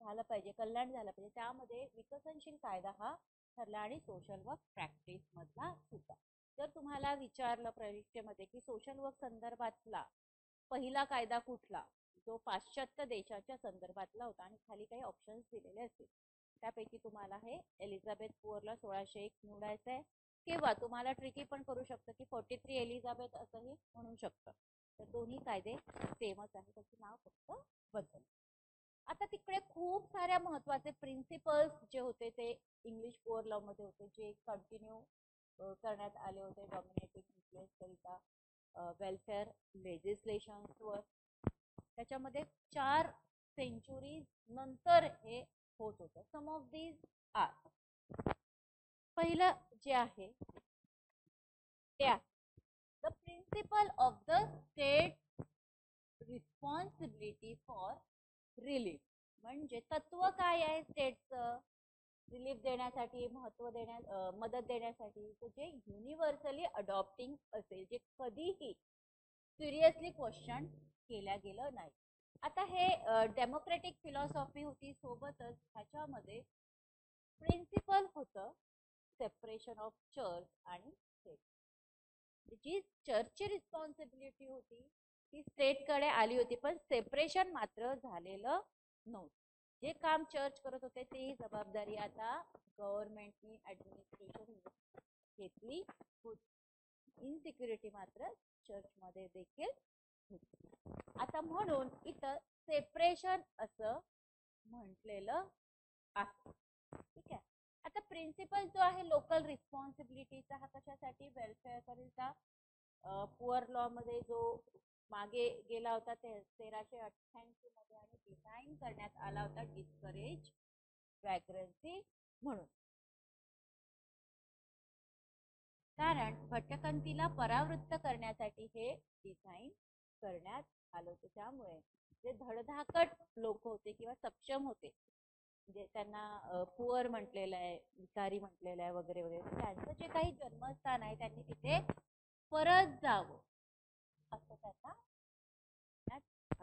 S1: झाला पाहिजे, कल्याण झालं पाहिजे, त्यामध्ये विकसनशील कायदा हा ठरला आणि सोशल वर्क प्रॅक्टिस मधला सुद्धा. जर तुम्हाला विचारलं परीक्षेमध्ये की सोशल वर्क संदर्भातला पहिला कायदा कुठला, जो पाश्चात्य देशाच्या संदर्भातला होता आणि खाली काही ऑप्शन्स दिलेले असतील त्यापैकी तुम्हाला हे एलिझाबेथ पुअर लॉ 1601 निवडायचं आहे. किंवा तुम्हाला ट्रिकी पण करू शकतं की 43 एलिझाबेथ असंही म्हणू शकतं. तर दोन्ही कायदे सेमच आहे, त्याचे नाव फक्त बदल. आता तिकडे खूप साऱ्या महत्वाचे प्रिन्सिपल्स जे होते ते इंग्लिश पुअर लॉ मध्ये होते, जे कंटिन्यू करण्यात आले होते डॉमिनेटिंग इन्फ्लुएन्स करिता वेलफेअर लेजिस्लेशन्सवर. त्याच्यामध्ये 4 सेंचुरीज नंतर हे होत होतं. सम ऑफ दीज आर, पहिलं जे आहे ते आहे the principle of the state responsibility for relief. म्हणजे तत्व काय आहे स्टेटचं रिलीफ देण्यासाठी, मदत देण्यासाठी, जे युनिव्हर्सली अडॉप्टिंग असेल, जे कधीही सिरियसली क्वेश्चन केल्या गेलं नाही. आता हे डेमोक्रेटिक फिलॉसॉफी होती, सोबतच ह्याच्यामध्ये प्रिन्सिपल होतं सेपरेशन ऑफ चर्च आणि स्टेट. जी चर्चची रिस्पॉन्सिबिलिटी होती ती स्टेटकडे आली होती, पण सेपरेशन मात्र झालेलं नव्हतं. जे काम चर्च करत होते ती जबाबदारी आता गव्हर्नमेंटनी ऍडमिनिस्ट्रेशन घेतली होती. इनसिक्युरिटी मात्र चर्चमध्ये देखील आता म्हणून इथं सेपरेशन असं म्हटलेलं आहे. ठीक आहे. आता प्रिन्सिपल जो आहे लोकल रिस्पॉन्सिबिलिटीचा हा कशासाठी वेलफेअर करिता पुअर लॉ मध्ये जो मागे गेला होता ते 1388 मध्ये आणि डिझाईन करण्यात आला होता डिस्करेज वॅग्रन्सी म्हणून. कारण भटकंतीला परावृत्त करण्यासाठी हे डिझाईन करण्यात आलं होतं. त्यामुळे जे धडधाकट लोक होते किंवा सक्षम होते, म्हणजे त्यांना पुअर म्हटलेलं आहे, भिकारी म्हटलेलं आहे वगैरे वगैरे, त्यांचं जे काही जन्मस्थान आहे त्यांनी तिथे परत जावं असं त्यांना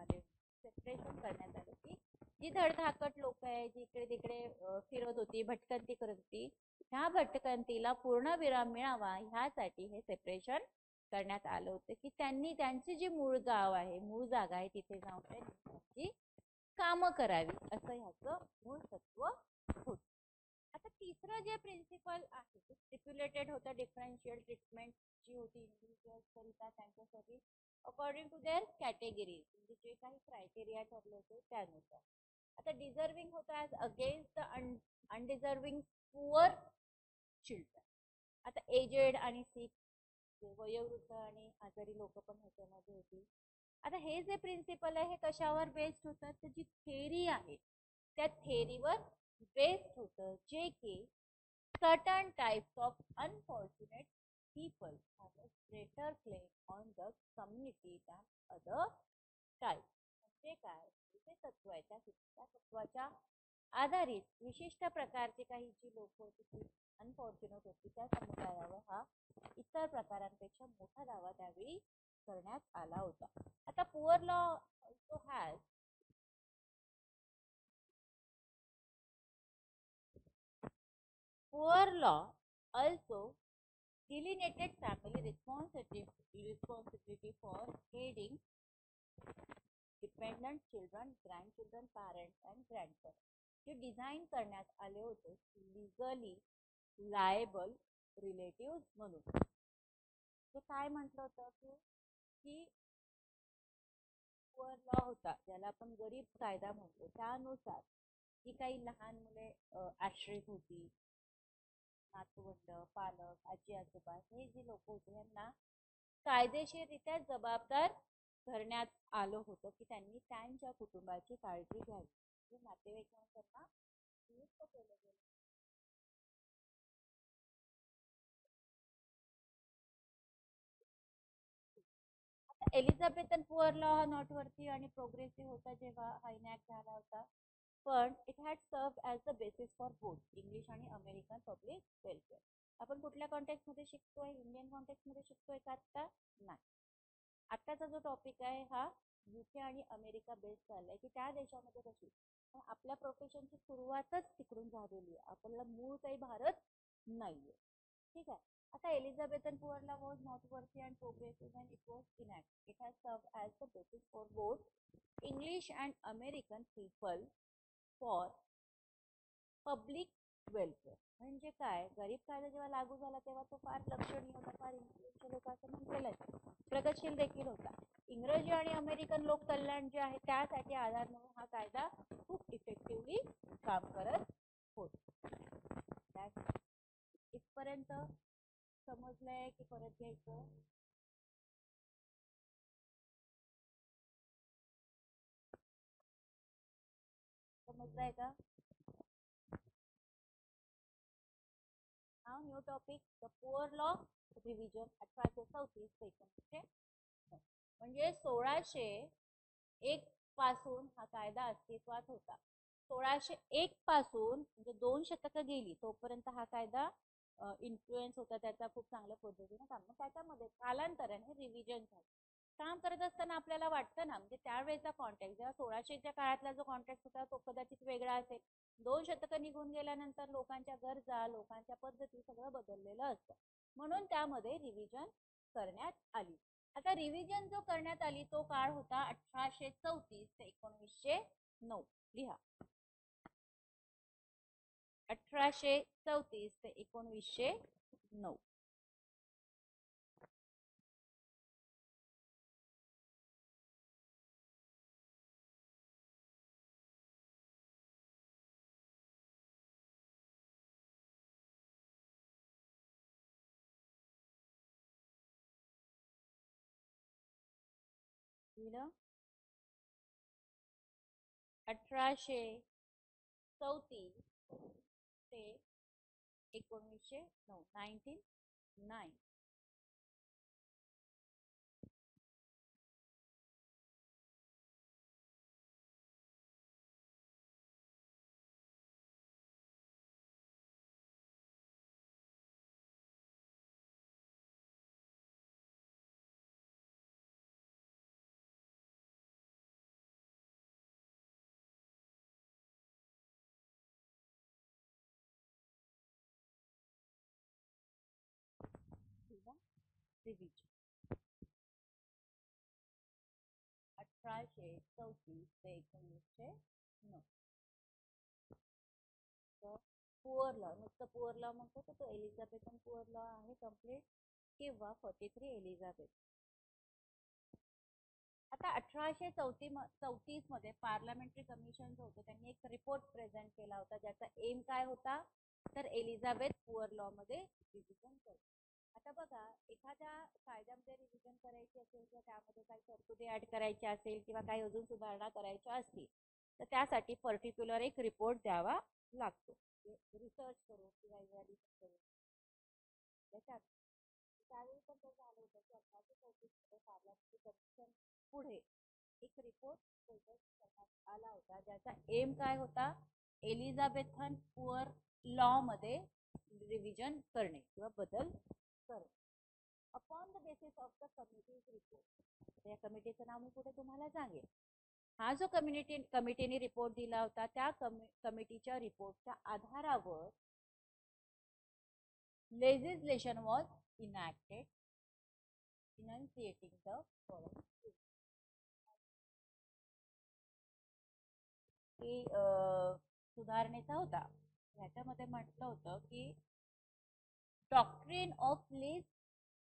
S1: आले. सेपरेशन करण्यात आलं की जी धडधाकट लोक आहे, जी इकडे तिकडे फिरत होती, भटकंती करत होती, ह्या भटकंतीला पूर्ण विराम मिळावा ह्यासाठी हे सेपरेशन करण्यात आलं होतं की त्यांनी त्यांची जी मूळ गाव आहे, मूळ जागा आहे, तिथे जाऊन त्यांची कामं करावी असं ह्याचं मूळ तत्व होतं. आता तिसरं जे प्रिन्सिपल आहे ते स्टिप्युलेटेड होतं डिफरन्शियल ट्रीटमेंट जी होती इंडिव्हिज्युअल्स करिता त्यांच्यासाठी अकॉर्डिंग टू देअर कॅटेगरीज, म्हणजे जे काही क्रायटेरिया ठरले होते त्यानुसार. आता डिझर्विंग होता as against the undeserving poor children. आता एजेड आणि सिक, वयोवृद्ध आणि आजारी लोक पण ह्याच्यामध्ये होती. आता हे जे प्रिन्सिपल आहे हे कशावर बेस्ड होतं, तर जी थेरी आहे त्या थेरीवर बेस्ड होतं, जे की certain types of unfortunate people have a greater claim on the community than other types. म्हणजे काय, जे तत्व आहे त्या तत्वाच्या आधारित विशिष्ट प्रकारचे काही जी लोक होती ती अनफॉर्च्युनेट होती, त्या समुदायावर हा इतर प्रकारांपेक्षा मोठा दावा त्यावेळी करण्यात आला होता. आता poor law also has poor law also delineated family responsibility for aiding dependent children, grandchildren, parents and grandparents. जे डिझाईन करण्यात आले होते लिगली लायबल रिलेटिव्ह म्हणून. ते काय म्हटलं होतं की पुअर लॉ होता ज्याला आपण गरीब कायदा म्हणतो, त्यानुसार जी काही लहान मुले आश्रित होती, नातवंड, पालक, आजी आजोबा, हे जे लोक होते यांना कायदेशीररित्या जबाबदार धरण्यात आलं होतं की त्यांनी त्यांच्या कुटुंबाची काळजी घ्यावी. नातेवाईकांना त्यांना नियुक्त केलं गेलं. आता एलिझाबेथन पुअर लॉ हा नॉटवर्थी आणि प्रोग्रेसिव्ह होता जेव्हा हा इनॅक्ट झाला होता, पण इट हॅड सर्व as the basis for both English आणि अमेरिकन पब्लिक वेलफेअर. आपण कुठल्या कॉन्टेक्स्ट मध्ये शिकतोय, इंडियन कॉन्टेक्स्ट मध्ये शिकतोय का आता? नाही. आत्ताचा जो टॉपिक आहे हा युके आणि अमेरिका बेस्ड झालाय की त्या देशामध्ये कशी आपल्या प्रोफेशनची सुरुवातच तिकडून झालेली आहे, आपल्याला मूळ काही भारत नाहीये. ठीक आहे. आता Elizabethan poor law was noteworthy and progressive and it was enact. It has served as the basis for both English and American people for public welfare. म्हणजे काय, गरीब कायदा जेव्हा लागू झाला तेव्हा तो फार लक्षणीय होता, फार इन्फ्लुएन्शियल होता असं म्हटलेलं आहे, प्रगतशील देखील होता. इंग्रजी आणि अमेरिकन लोक कल्याण जे आहे त्यासाठी आधार म्हणून हा कायदा खूप इफेक्टिव्हली काम करत होता. इथपर्यंत समजलंय की परत घ्यायचं? समजलंय का? नाव new topic the poor law revision 1834 ते 1900. म्हणजे 1601 पासून हा कायदा अस्तित्वात होता. 1601 पासून म्हणजे 2 शतकं गेली तोपर्यंत हा कायदा इन्फ्लुएन्स होता, त्याचा खूप चांगल्या पद्धतीने काम. त्याच्यामध्ये कालांतराने रिव्हिजन झालं. काम करत असताना आपल्याला वाटतं ना, म्हणजे त्यावेळेचा कॉन्टेक्स्ट जेव्हा 1600च्या काळातला जो कॉन्टेक्स्ट होता तो कदाचित वेगळा असेल. 2 शतकं निघून गेल्यानंतर लोकांच्या गरजा, लोकांच्या पद्धती सगळं बदललेलं असतं, म्हणून त्यामध्ये रिव्हिजन करण्यात आली. आता रिव्हिजन जो करण्यात आली तो काळ होता 1834 ते 1909. लिहा 1834 ते 1909. लिहिलं 1834 ते 1909 1909. रिव्हिजन 1834 ते 1909. पुअर लॉ, नुसतं पुअर लॉ म्हणतो तो एलिझाबेथन पुअर लॉ आहे कम्प्लीट, किंवा 43 एलिझाबेथ. आता 1834 मध्ये पार्लमेंटरी कमिशन जो होतं त्यांनी एक रिपोर्ट प्रेझेंट केला होता, ज्याचा एम काय होता तर एलिझाबेथ पुअर लॉ मध्ये रिव्हिजन करणे. आता बघा, एखाद्या कायद्यामध्ये रिव्हिजन करायची असेल किंवा त्यामध्ये काही तरतुदी ऍड करायची असेल किंवा काही अजून सुधारणा करायच्या असतील तर त्यासाठी पर्टिक्युलर एक रिपोर्ट द्यावा लागतो, रिसर्च करून किंवा इव्हॅल्युएशन करून. त्यावेळी पण ते झालं होतं की 1834 मध्ये पार्लमेंटरी कमिशन पुढे एक रिपोर्ट प्रेझेंट करण्यात आला होता, ज्याचा एम काय होता एलिझाबेथन पुअर लॉ मध्ये रिव्हिजन करणे किंवा बदल करणे. Upon the basis of the committees report, या कमिटीचं नाव मी पुढे तुम्हाला सांगेन. हा जो कमिटीने रिपोर्ट दिला होता त्या कमिटीच्या रिपोर्टच्या आधारावर legislation was enacted enunciating the following. की सुधारणेचा होता, ह्याच्यामध्ये म्हटलं होतं की डॉक्ट्रिन ऑफ लीज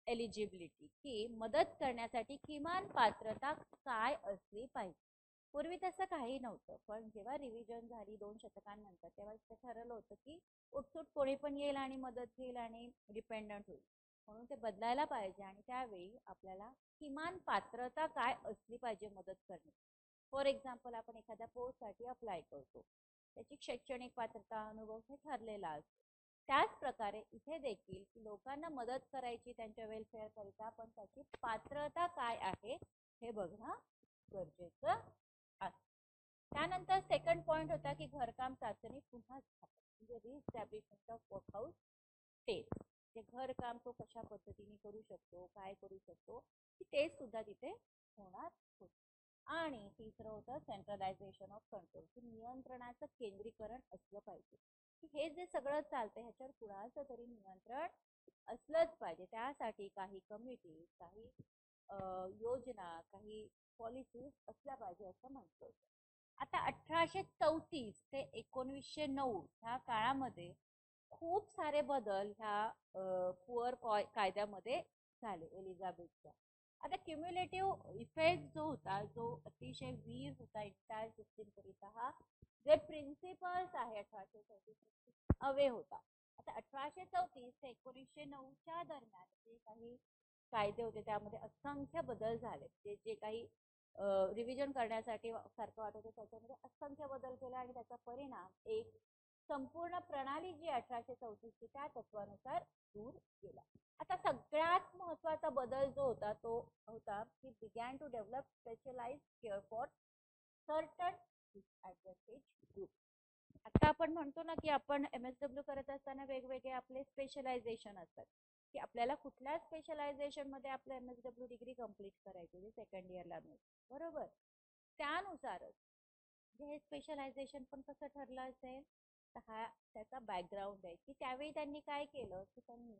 S1: एलिजिबिलिटी, की मदत करण्यासाठी किमान पात्रता काय असली पाहिजे. पूर्वी तसं काही नव्हतं, पण जेव्हा रिव्हिजन झाली 2 शतकांनंतर तेव्हा ते ठरवलं होतं की उठसूट कोणी पण येईल आणि मदत घेईल आणि डिपेंडंट होईल, म्हणून ते बदलायला पाहिजे. आणि त्यावेळी आपल्याला किमान पात्रता काय असली पाहिजे मदत करणे. फॉर एक्झाम्पल, आपण एखाद्या पोस्टसाठी अप्लाय करतो, त्याची शैक्षणिक पात्रता अनुभव हे ठरलेला असतो. त्याच प्रकारे इथे देखील लोकांना मदत करायची त्यांच्या वेलफेअर करिता, पण त्याची पात्रता काय आहे हे बघणं गरजेचं आहे. त्यानंतर सेकंड पॉइंट होता की घरकाम चाचणी पुन्हा स्थापन, म्हणजे रिस्टॅब्लिशमेंट ऑफ वर्कहाऊस टेस्ट. ते घरकाम तो कशा पद्धतीने करू शकतो, काय करू शकतो, ती टेस्ट सुद्धा तिथे होणार होती. आणि तिसरं होतं सेंट्रलायझेशन ऑफ कंट्रोल, की नियंत्रणाचं केंद्रीकरण असलं पाहिजे. हे जे सगळं चालतंय ह्याच्यावर कुणाचं तरी नियंत्रण असलंच पाहिजे. त्यासाठी काही कमिटी, काही योजना, काही पॉलिसीज असल्या पाहिजे असं म्हटलं होतं. आता 1834 ते 1909 ह्या काळामध्ये खूप सारे बदल ह्या पुअर कायद्यामध्ये झाले एलिझाबेथच्या. आता क्युम्युलेटिव्ह इफेक्ट जो होता, जो अतिशय वीर होता एंटायर सिस्टीम करिता, हा जे प्रिन्सिपल्स आहे 1834 अवे होता. आता 1834 ते 1909च्या दरम्यान जे काही कायदे होते त्यामध्ये असंख्य बदल झाले. जे काही रिव्हिजन करण्यासाठी सारखं वाटत होतं त्याच्यामध्ये असंख्य बदल केले आणि त्याचा परिणाम एक संपूर्ण प्रणाली जी 1834 ची त्या तत्वानुसार दूर गेला. आता सगळ्यात महत्वाचा बदल जो होता तो होता की began to develop specialised care for certain disadvantage group. आता आपण म्हणतो ना की आपण MSW करत असताना वेगवेगळे आपले स्पेशलायझेशन असतात, की आपल्याला कुठल्या स्पेशलायझेशन मध्ये आपलं MSW डिग्री कंप्लीट करायची सेकंड इयरला मिळते, बरोबर. त्यानुसारच हे स्पेशलायझेशन पण कसं ठरलं असेल तर हा त्याचा बॅकग्राऊंड आहे, की त्यावेळी त्यांनी काय केलं की त्यांनी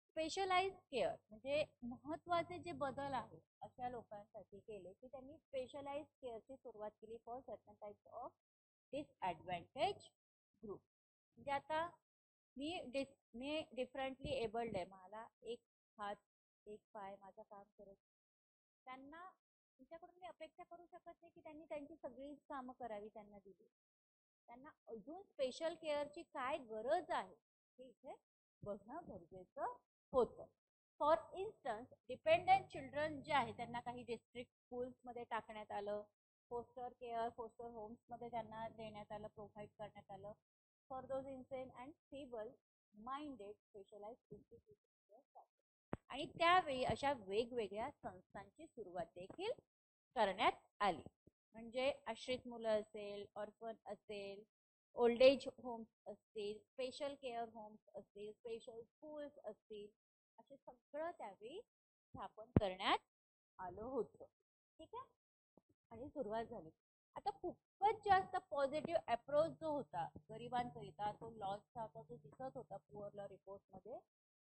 S1: स्पेशलाइज केअर म्हणजे महत्वाचे जे बदल आहेत अशा लोकांसाठी केले, की त्यांनी स्पेशलाइज केअरची सुरुवात केली for certain types of disadvantage group. म्हणजे आता मी डिफरंटली एबल्ड आहे, मला एक हात एक पाय माझं काम करत, त्यांना तुमच्याकडून मी अपेक्षा करू शकत नाही की त्यांनी त्यांची सगळीच कामं करावी त्यांना दिली. त्यांना अजून स्पेशल केअरची काय गरज आहे हे इथे बघणं गरजेचं होतं. फॉर इन्स्टन्स डिपेंडंट चिल्ड्रन जे आहे त्यांना काही डिस्ट्रिक्ट स्कूल्समध्ये टाकण्यात आलं, फोस्टर केअर फोस्टर होम्समध्ये त्यांना देण्यात आलं, प्रोव्हाइड करण्यात आलं for those insane and feeble minded specialised institution. आणि त्यावेळी अशा वेगवेगळ्या संस्थांची सुरुवात देखील करण्यात आली. म्हणजे आश्रित मुलं असेल, ऑर्फन असेल, ओल्ड एज होम्स असतील, स्पेशल केअर होम्स असतील, स्पेशल स्कूल्स असतील, असे सगळं त्यावेळी स्थापन करण्यात आलं होतं. ठीक आहे. आणि सुरुवात झाली. आता खूपच जास्त पॉझिटिव्ह अप्रोच जो होता गरिबांकरिता तो लॉसचा होता, जो दिसत होता पुअर लॉ रिपोर्ट मध्ये,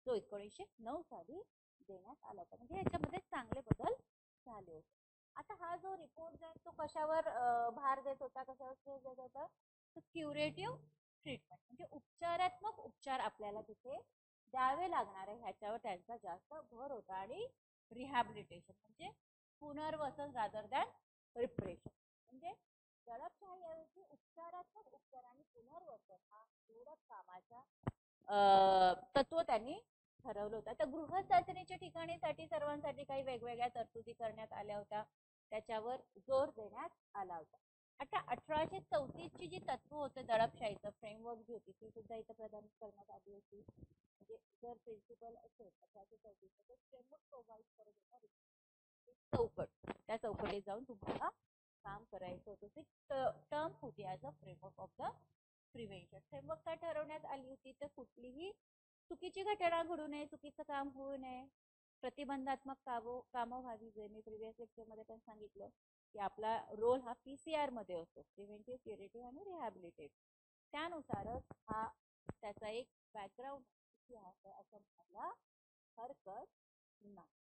S1: जो 1909 साली देण्यात आला होता. म्हणजे याच्यामध्ये चांगले बदल झाले होते. आता हा जो रिपोर्ट जो आहे तो कशावर भार देत होता, कशावर देत होता, तर क्युरेटिव्ह ट्रीटमेंट म्हणजे उपचारात्मक उपचार आपल्याला तिथे द्यावे लागणार आहे ह्याच्यावर त्यांचा जास्त भर होता. आणि रिहॅबिलिटेशन म्हणजे पुनर्वसन रादर दॅन रिप्रेशन. म्हणजे दडपशाहीऐवजी उपचारात्मक उपचार आणि पुनर्वसन हा एवढा कामाचा तत्व त्यांनी ठरवलं होतं. आता गृह चाचणीच्या ठिकाणीसाठी सर्वांसाठी काही वेगवेगळ्या तरतुदी करण्यात आल्या होत्या, त्याच्यावर जोर देण्यात आला होता. आता 1834 ची जी तत्व होते दडपशाहीचं फ्रेमवर्क जी होती ती सुद्धा इथं प्रदान करण्यात आली होती. म्हणजे जर प्रिन्सिपल असेल 1834 तर फ्रेमवर्क प्रोव्हाइड करत होता, चौकट, त्या चौकटीत जाऊन तुम्हाला काम करायचं होतं. ती टर्म होती as a framework of the prevention. Framework काय ठरवण्यात आली होती, तर कुठलीही चुकीची घटना घडू नये, चुकीचं काम होऊ नये, प्रतिबंधात्मक कामं व्हावी. जे मी प्रिव्हियस लेक्चरमध्ये पण सांगितलं की आपला रोल हा पीसीआर मध्ये असतो, प्रिव्हेंटिव्ह, क्युरेटिव्ह आणि रिहॅबिलिटेटिव्ह. त्यानुसारच हा त्याचा एक बॅकग्राऊंड इतिहास आहे असं म्हणायला हरकत नाही.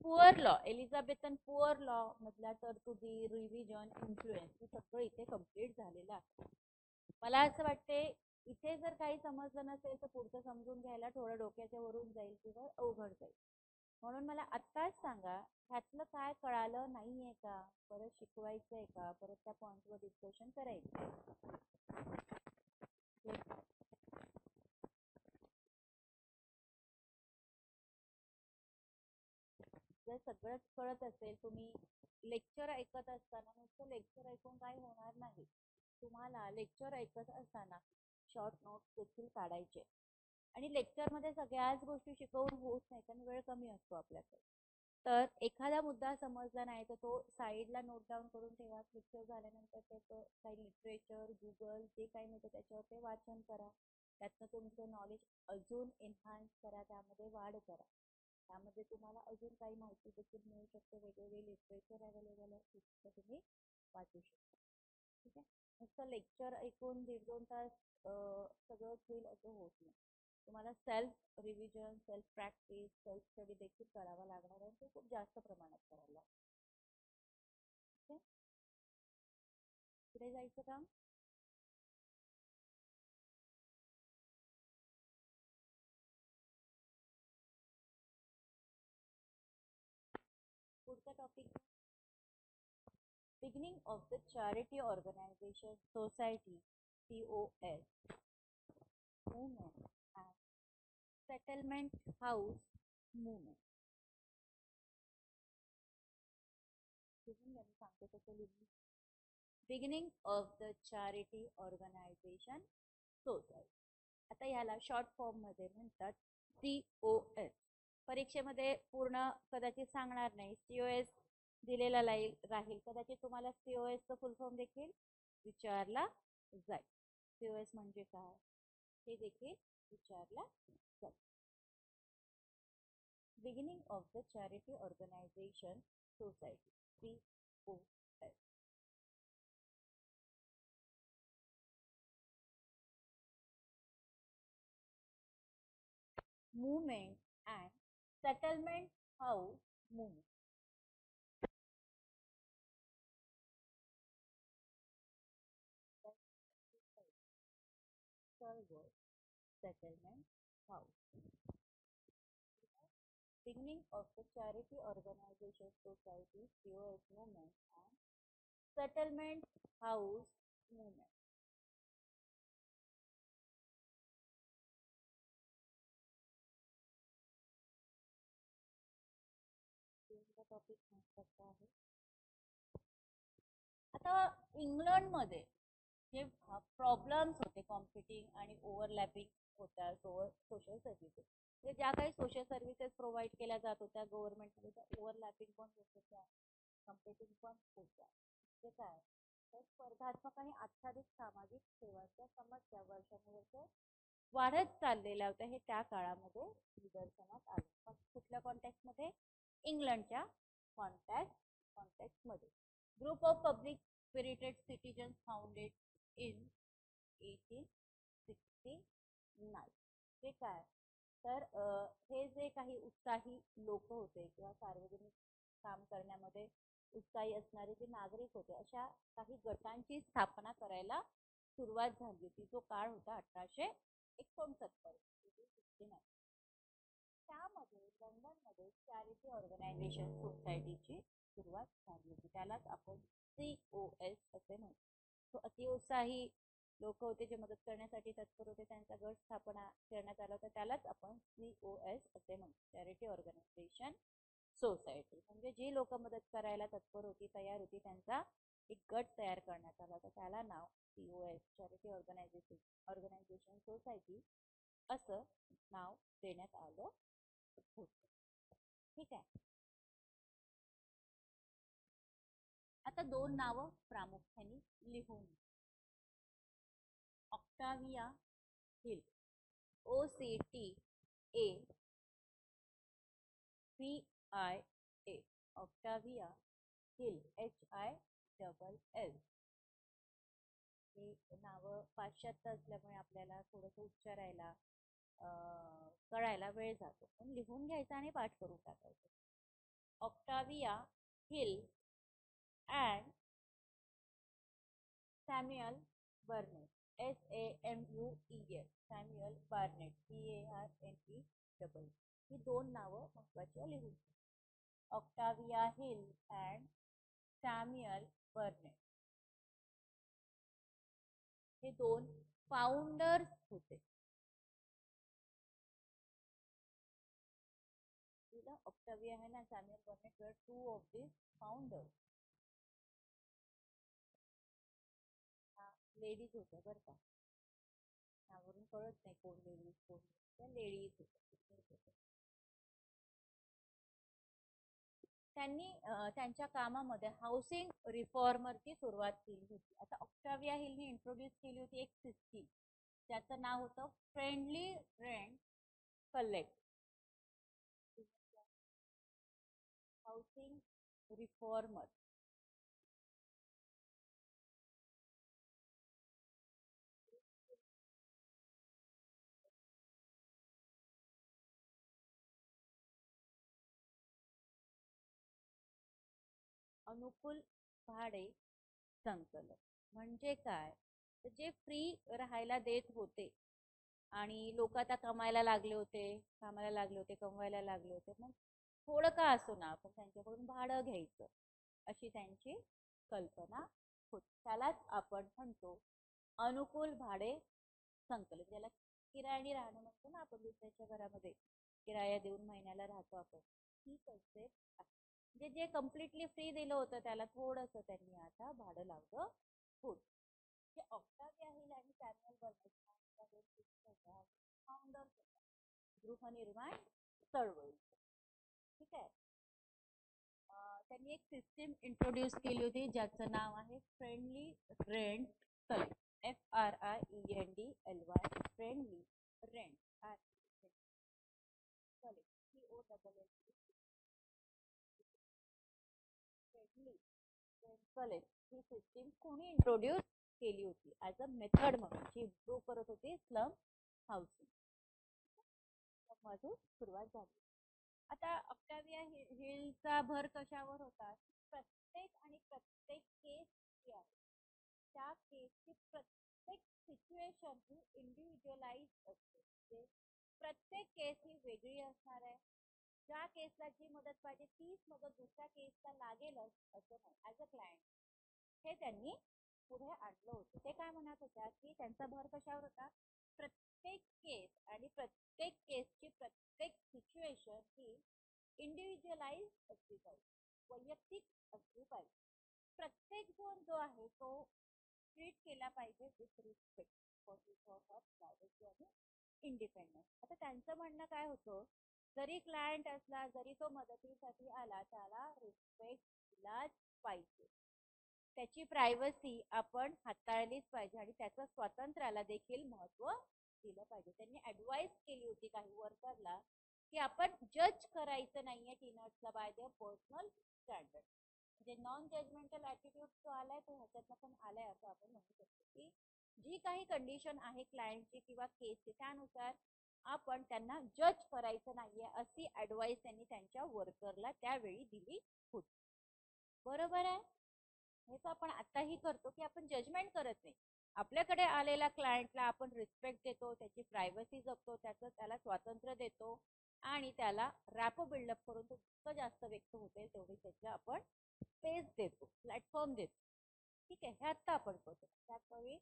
S1: पुअर लॉ, एलिझाबेथन पुअर लॉ मधल्या तरतुदी, रिव्हिजन, इन्फ्लुएन्स हे सगळं इथे कम्प्लीट झालेलं आहे. मला असं वाटते इथे जर काही समजलं नसेल तर पुढचं समजून घ्यायला थोडं डोक्याच्या वरून जाईल किंवा अवघड जाईल. म्हणून मला आत्ताच सांगा ह्यातलं काय कळालं नाहीये का, परत शिकवायचंय का, परत त्या पॉइंटवर डिस्कशन करायचंय. जर सगळंच कळत असेल, तुम्ही लेक्चर ऐकत असताना नुसतं लेक्चर ऐकून काय होणार नाही. तुम्हाला लेक्चर ऐकत असताना शॉर्ट नोट्स देखील काढायचे. आणि लेक्चरमध्ये सगळ्याच गोष्टी शिकवून होत नाही कारण वेळ कमी असतो आपल्याकडे. तर एखादा मुद्दा समजला नाही तर तो साईडला नोट डाऊन करून ठेवा. लेक्चर झाल्यानंतर त्याचं काही लिटरेचर, गुगल जे काही मिळतं त्याच्यावर ते वाचन करा. त्यातनं तुमचं नॉलेज अजून एन्हान्स करा, त्यामध्ये वाढ करा. त्यामध्ये तुम्हाला अजून काही माहिती देखील मिळू शकते, वेगवेगळे लिटरेचर अवेलेबल आहे ते तुम्ही वाचू शकता. ठीक आहे. नुसतं लेक्चर ऐकून 1.5-2 तास सगळं होईल असं होत नाही. तुम्हाला self revision, self practice, self study देखील करावा लागणार आहे. ते खूप जास्त प्रमाणात करायला लागतं. पुढे जायचं काम. पुढचा topic, beginning of the charity organisation society COS movement and settlement house movement. सांगते तसं लिहून. Beginning of the charity organisation society. आता ह्याला शॉर्ट फॉर्म मध्ये म्हणतात COS. परीक्षेमध्ये पूर्ण कदाचित सांगणार नाही, COS दिलेला राहील. कदाचित तुम्हाला COS चं फुल फॉर्म देखील विचारला जाईल. COS म्हणजे काय हे देखील विचारला जाईल. Beginning of the charity organisation society COS. Movement and settlement house movement. Settlement house. Beginning of the charity organization society COS movement and settlement house movement. Topic महत्वाचा आहे. आता इंग्लंडमध्ये जे प्रॉब्लेम्स होते कॉम्पिटिंग आणि ओव्हरलॅपिंग होत्या सोशल सर्व्हिसेस, म्हणजे ज्या काही सोशल सर्व्हिसेस प्रोव्हाइड केल्या जात होत्या गव्हर्नमेंटमध्ये, त्या ओव्हरलॅपिंग पण होत होत्या, कॉम्पिटिंग पण होत्या. ते काय तर स्पर्धात्मक आणि आच्छादित सामाजिक सेवांच्या समस्या वर्षानुवर्ष वाढत चाललेल्या होत्या. हे त्या काळामध्ये निदर्शनास आलं. पण कुठल्या कॉन्टेक्स्टमध्ये? इंग्लंडच्या कॉन्टेक्स्टमध्ये. Group of public spirited citizens founded in 1869. ते काय तर हे जे काही उत्साही लोक होते किंवा सार्वजनिक काम करण्यामध्ये उत्साही असणारे जे नागरिक होते, अशा काही गटांची स्थापना करायला सुरुवात झाली होती. जो काळ होता 1869. त्यामध्ये लंडनमध्ये चॅरिटी ऑर्गनायझेशन सोसायटीची सुरुवात झाली होती. त्यालाच आपण COS असे म्हणतो. तो अतिउत्साही लोक होते जे मदत करण्यासाठी तत्पर होते, त्यांचा गट स्थापना करण्यात आला होता. त्यालाच आपण COS असे म्हणतो, चॅरिटी ऑर्गनायझेशन सोसायटी. म्हणजे जी लोक मदत करायला तत्पर होती, तयार होती, त्यांचा एक गट तयार करण्यात आला होता. त्याला नाव COS, चॅरिटी ऑर्गनायझेशन सोसायटी असं नाव देण्यात आलं होतं. ठीक आहे. आता दोन नावं प्रामुख्याने लिहून. Octavia hill, OCTAVIA, Octavia hill, HILL. हे नावं पाश्चात्य असल्यामुळे आपल्याला थोडंसं उच्चारायला कळायला वेळ जातो, पण लिहून घ्यायचं आणि पाठ करून टाकायचं. Octavia Hill and Samuel Barnett, SAMUEL, Samuel Barnett, BARNET. ही दोन नावं महत्वाची लिहून. Octavia Hill and Samuel Barnett हे दोन फाउंडर्स होते. Octavia Hill and Samuel Barnett were two of this founders. Ladies होत्या बरं का, त्यावरून कळत नाही कोण लेडीज कोण, त्या लेडीज होत्या. त्यांनी त्यांच्या कामामध्ये हाऊसिंग रिफॉर्मरची सुरुवात केली होती. आता ऑक्टाविया हिलने इंट्रोड्यूस केली होती एक सिस्टीम, त्याचं नाव होतं friendly rent collect. Housing reformer. अनुकूल भाडे संकलन म्हणजे काय तर जे फ्री राहायला देत होते आणि लोक आता कमायला लागले होते, कामाला लागले होते, कमवायला लागले होते, मग थोडं का असो ना आपण त्यांच्याकडून भाडं घ्यायचं, अशी त्यांची कल्पना होती. त्यालाच आपण म्हणतो अनुकूल भाडे संकलन. ज्याला किरायाने राहणं म्हणतो ना आपण, दुसऱ्याच्या घरामध्ये किराया देऊन महिन्याला राहतो आपण, ही कन्सेप्ट. म्हणजे जे कम्प्लिटली फ्री दिलं होतं त्याला थोडंसं त्यांनी आता भाडं लावलं होतं. जे ऑक्टाविया हिल आणि सॅम्युअल बर्नेट फाउंडर्स होता गृहनिर्माण चळवळी. ठीक आहे. त्यांनी एक सिस्टीम इंट्रोड्यूस केली होती ज्याचं नाव आहे friendly rent collect, FRIENDLY, friendly rent collect, collect. ही सिस्टीम कोणी इंट्रोड्यूस केली होती ऍज अ मेथड म्हणून, जी इम्प्रूव्ह करत होती स्लम हाऊसिंग. मधून सुरुवात झाली. आता ऑक्टाविया हिलचा भर कशावर होता? प्रत्येक केस जी आहे त्या केसची प्रत्येक सिच्युएशन ही इंडिव्हिज्युअलाइज असते. प्रत्येक केस ही वेगळी असणार आहे. ज्या केसला जी मदत पाहिजे तीच मदत दुसऱ्या केसला लागेलच असं नाही. ऍज अ क्लायंट हे त्यांनी पुढे आणलं होतं. ते काय म्हणत होत्या की त्यांचा भर कशावर होता? प्रत्येक केस आणि प्रत्येक केसची प्रत्येक सिच्युएशन ही इंडिव्हिज्युअलाइज असली पाहिजे. वैयक्तिक असली पाहिजे. प्रत्येक जण जो आहे तो ट्रीट केला पाहिजे विथ रिस्पेक्ट फॉर प्रायव्हसी आणि इंडिपेंडन्स. आता त्यांचं म्हणणं काय होतं, जरी क्लायंट असला, जरी तो मदतीसाठी आला, त्याला रिस्पेक्ट दिलाच पाहिजे. त्याची प्रायव्हसी आपण हाताळलीच पाहिजे आणि त्याच्या स्वातंत्र्याला देखील महत्व दिलं पाहिजे. त्यांनी ऍडवाइस केली होती काही वर्करला की आपण जज करायचं नाहीये टीनर्सला बाय देअर पर्सनल स्टँडर्ड. म्हणजे नॉन जजमेंटल ऍटिट्यूड जो आलाय तो ह्याच्यातनं पण आलाय असं आपण म्हणू शकतो की जी काही कंडिशन आहे क्लायंटची किंवा केसची त्यानुसार आपण त्यांना जज करायचं नाहीये अशी ऍडवाइस त्यांनी त्यांच्या वर्करला त्यावेळी दिली होती. बरोबर आहे. हे तर आपण आताही करतो की आपण जजमेंट करत नाही. आपल्याकडे आलेल्या क्लायंटला आपण रिस्पेक्ट देतो, त्याची प्रायव्हसी जपतो, त्याला स्वातंत्र्य देतो आणि त्याला रॅपो बिल्डअप करून तो जितकं जास्त व्यक्त होते तेवढी त्याची आपण स्पेस देतो, प्लॅटफॉर्म देतो. ठीक आहे, हे आता आपण करतो. त्यावेळी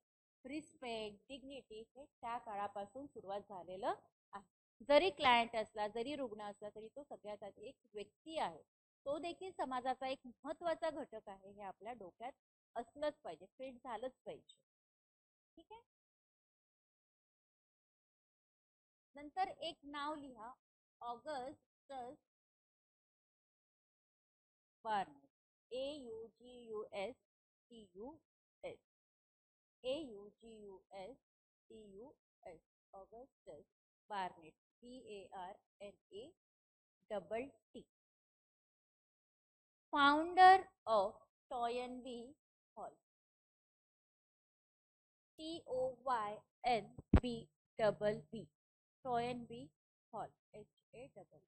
S1: रिस्पेक्ट, डिग्निटी हे त्या काळापासून सुरुवात झालेलं आहे. जरी क्लायंट असला, जरी रुग्ण असला, तरी तो सगळ्यात आधी एक व्यक्ती आहे. तो देखील समाजाचा एक महत्वाचा घटक आहे. हे आपल्या डोक्यात असलंच पाहिजे, फिट झालंच पाहिजे. ठीक आहे. नंतर एक नाव लिहा, Augustus Barnett. AUGUSTUS. AUGUSTUS. Augustus Barnett. BARNATT. Founder of Toynbee Hall. TOYNBBB. Toynbee Hall. HAW.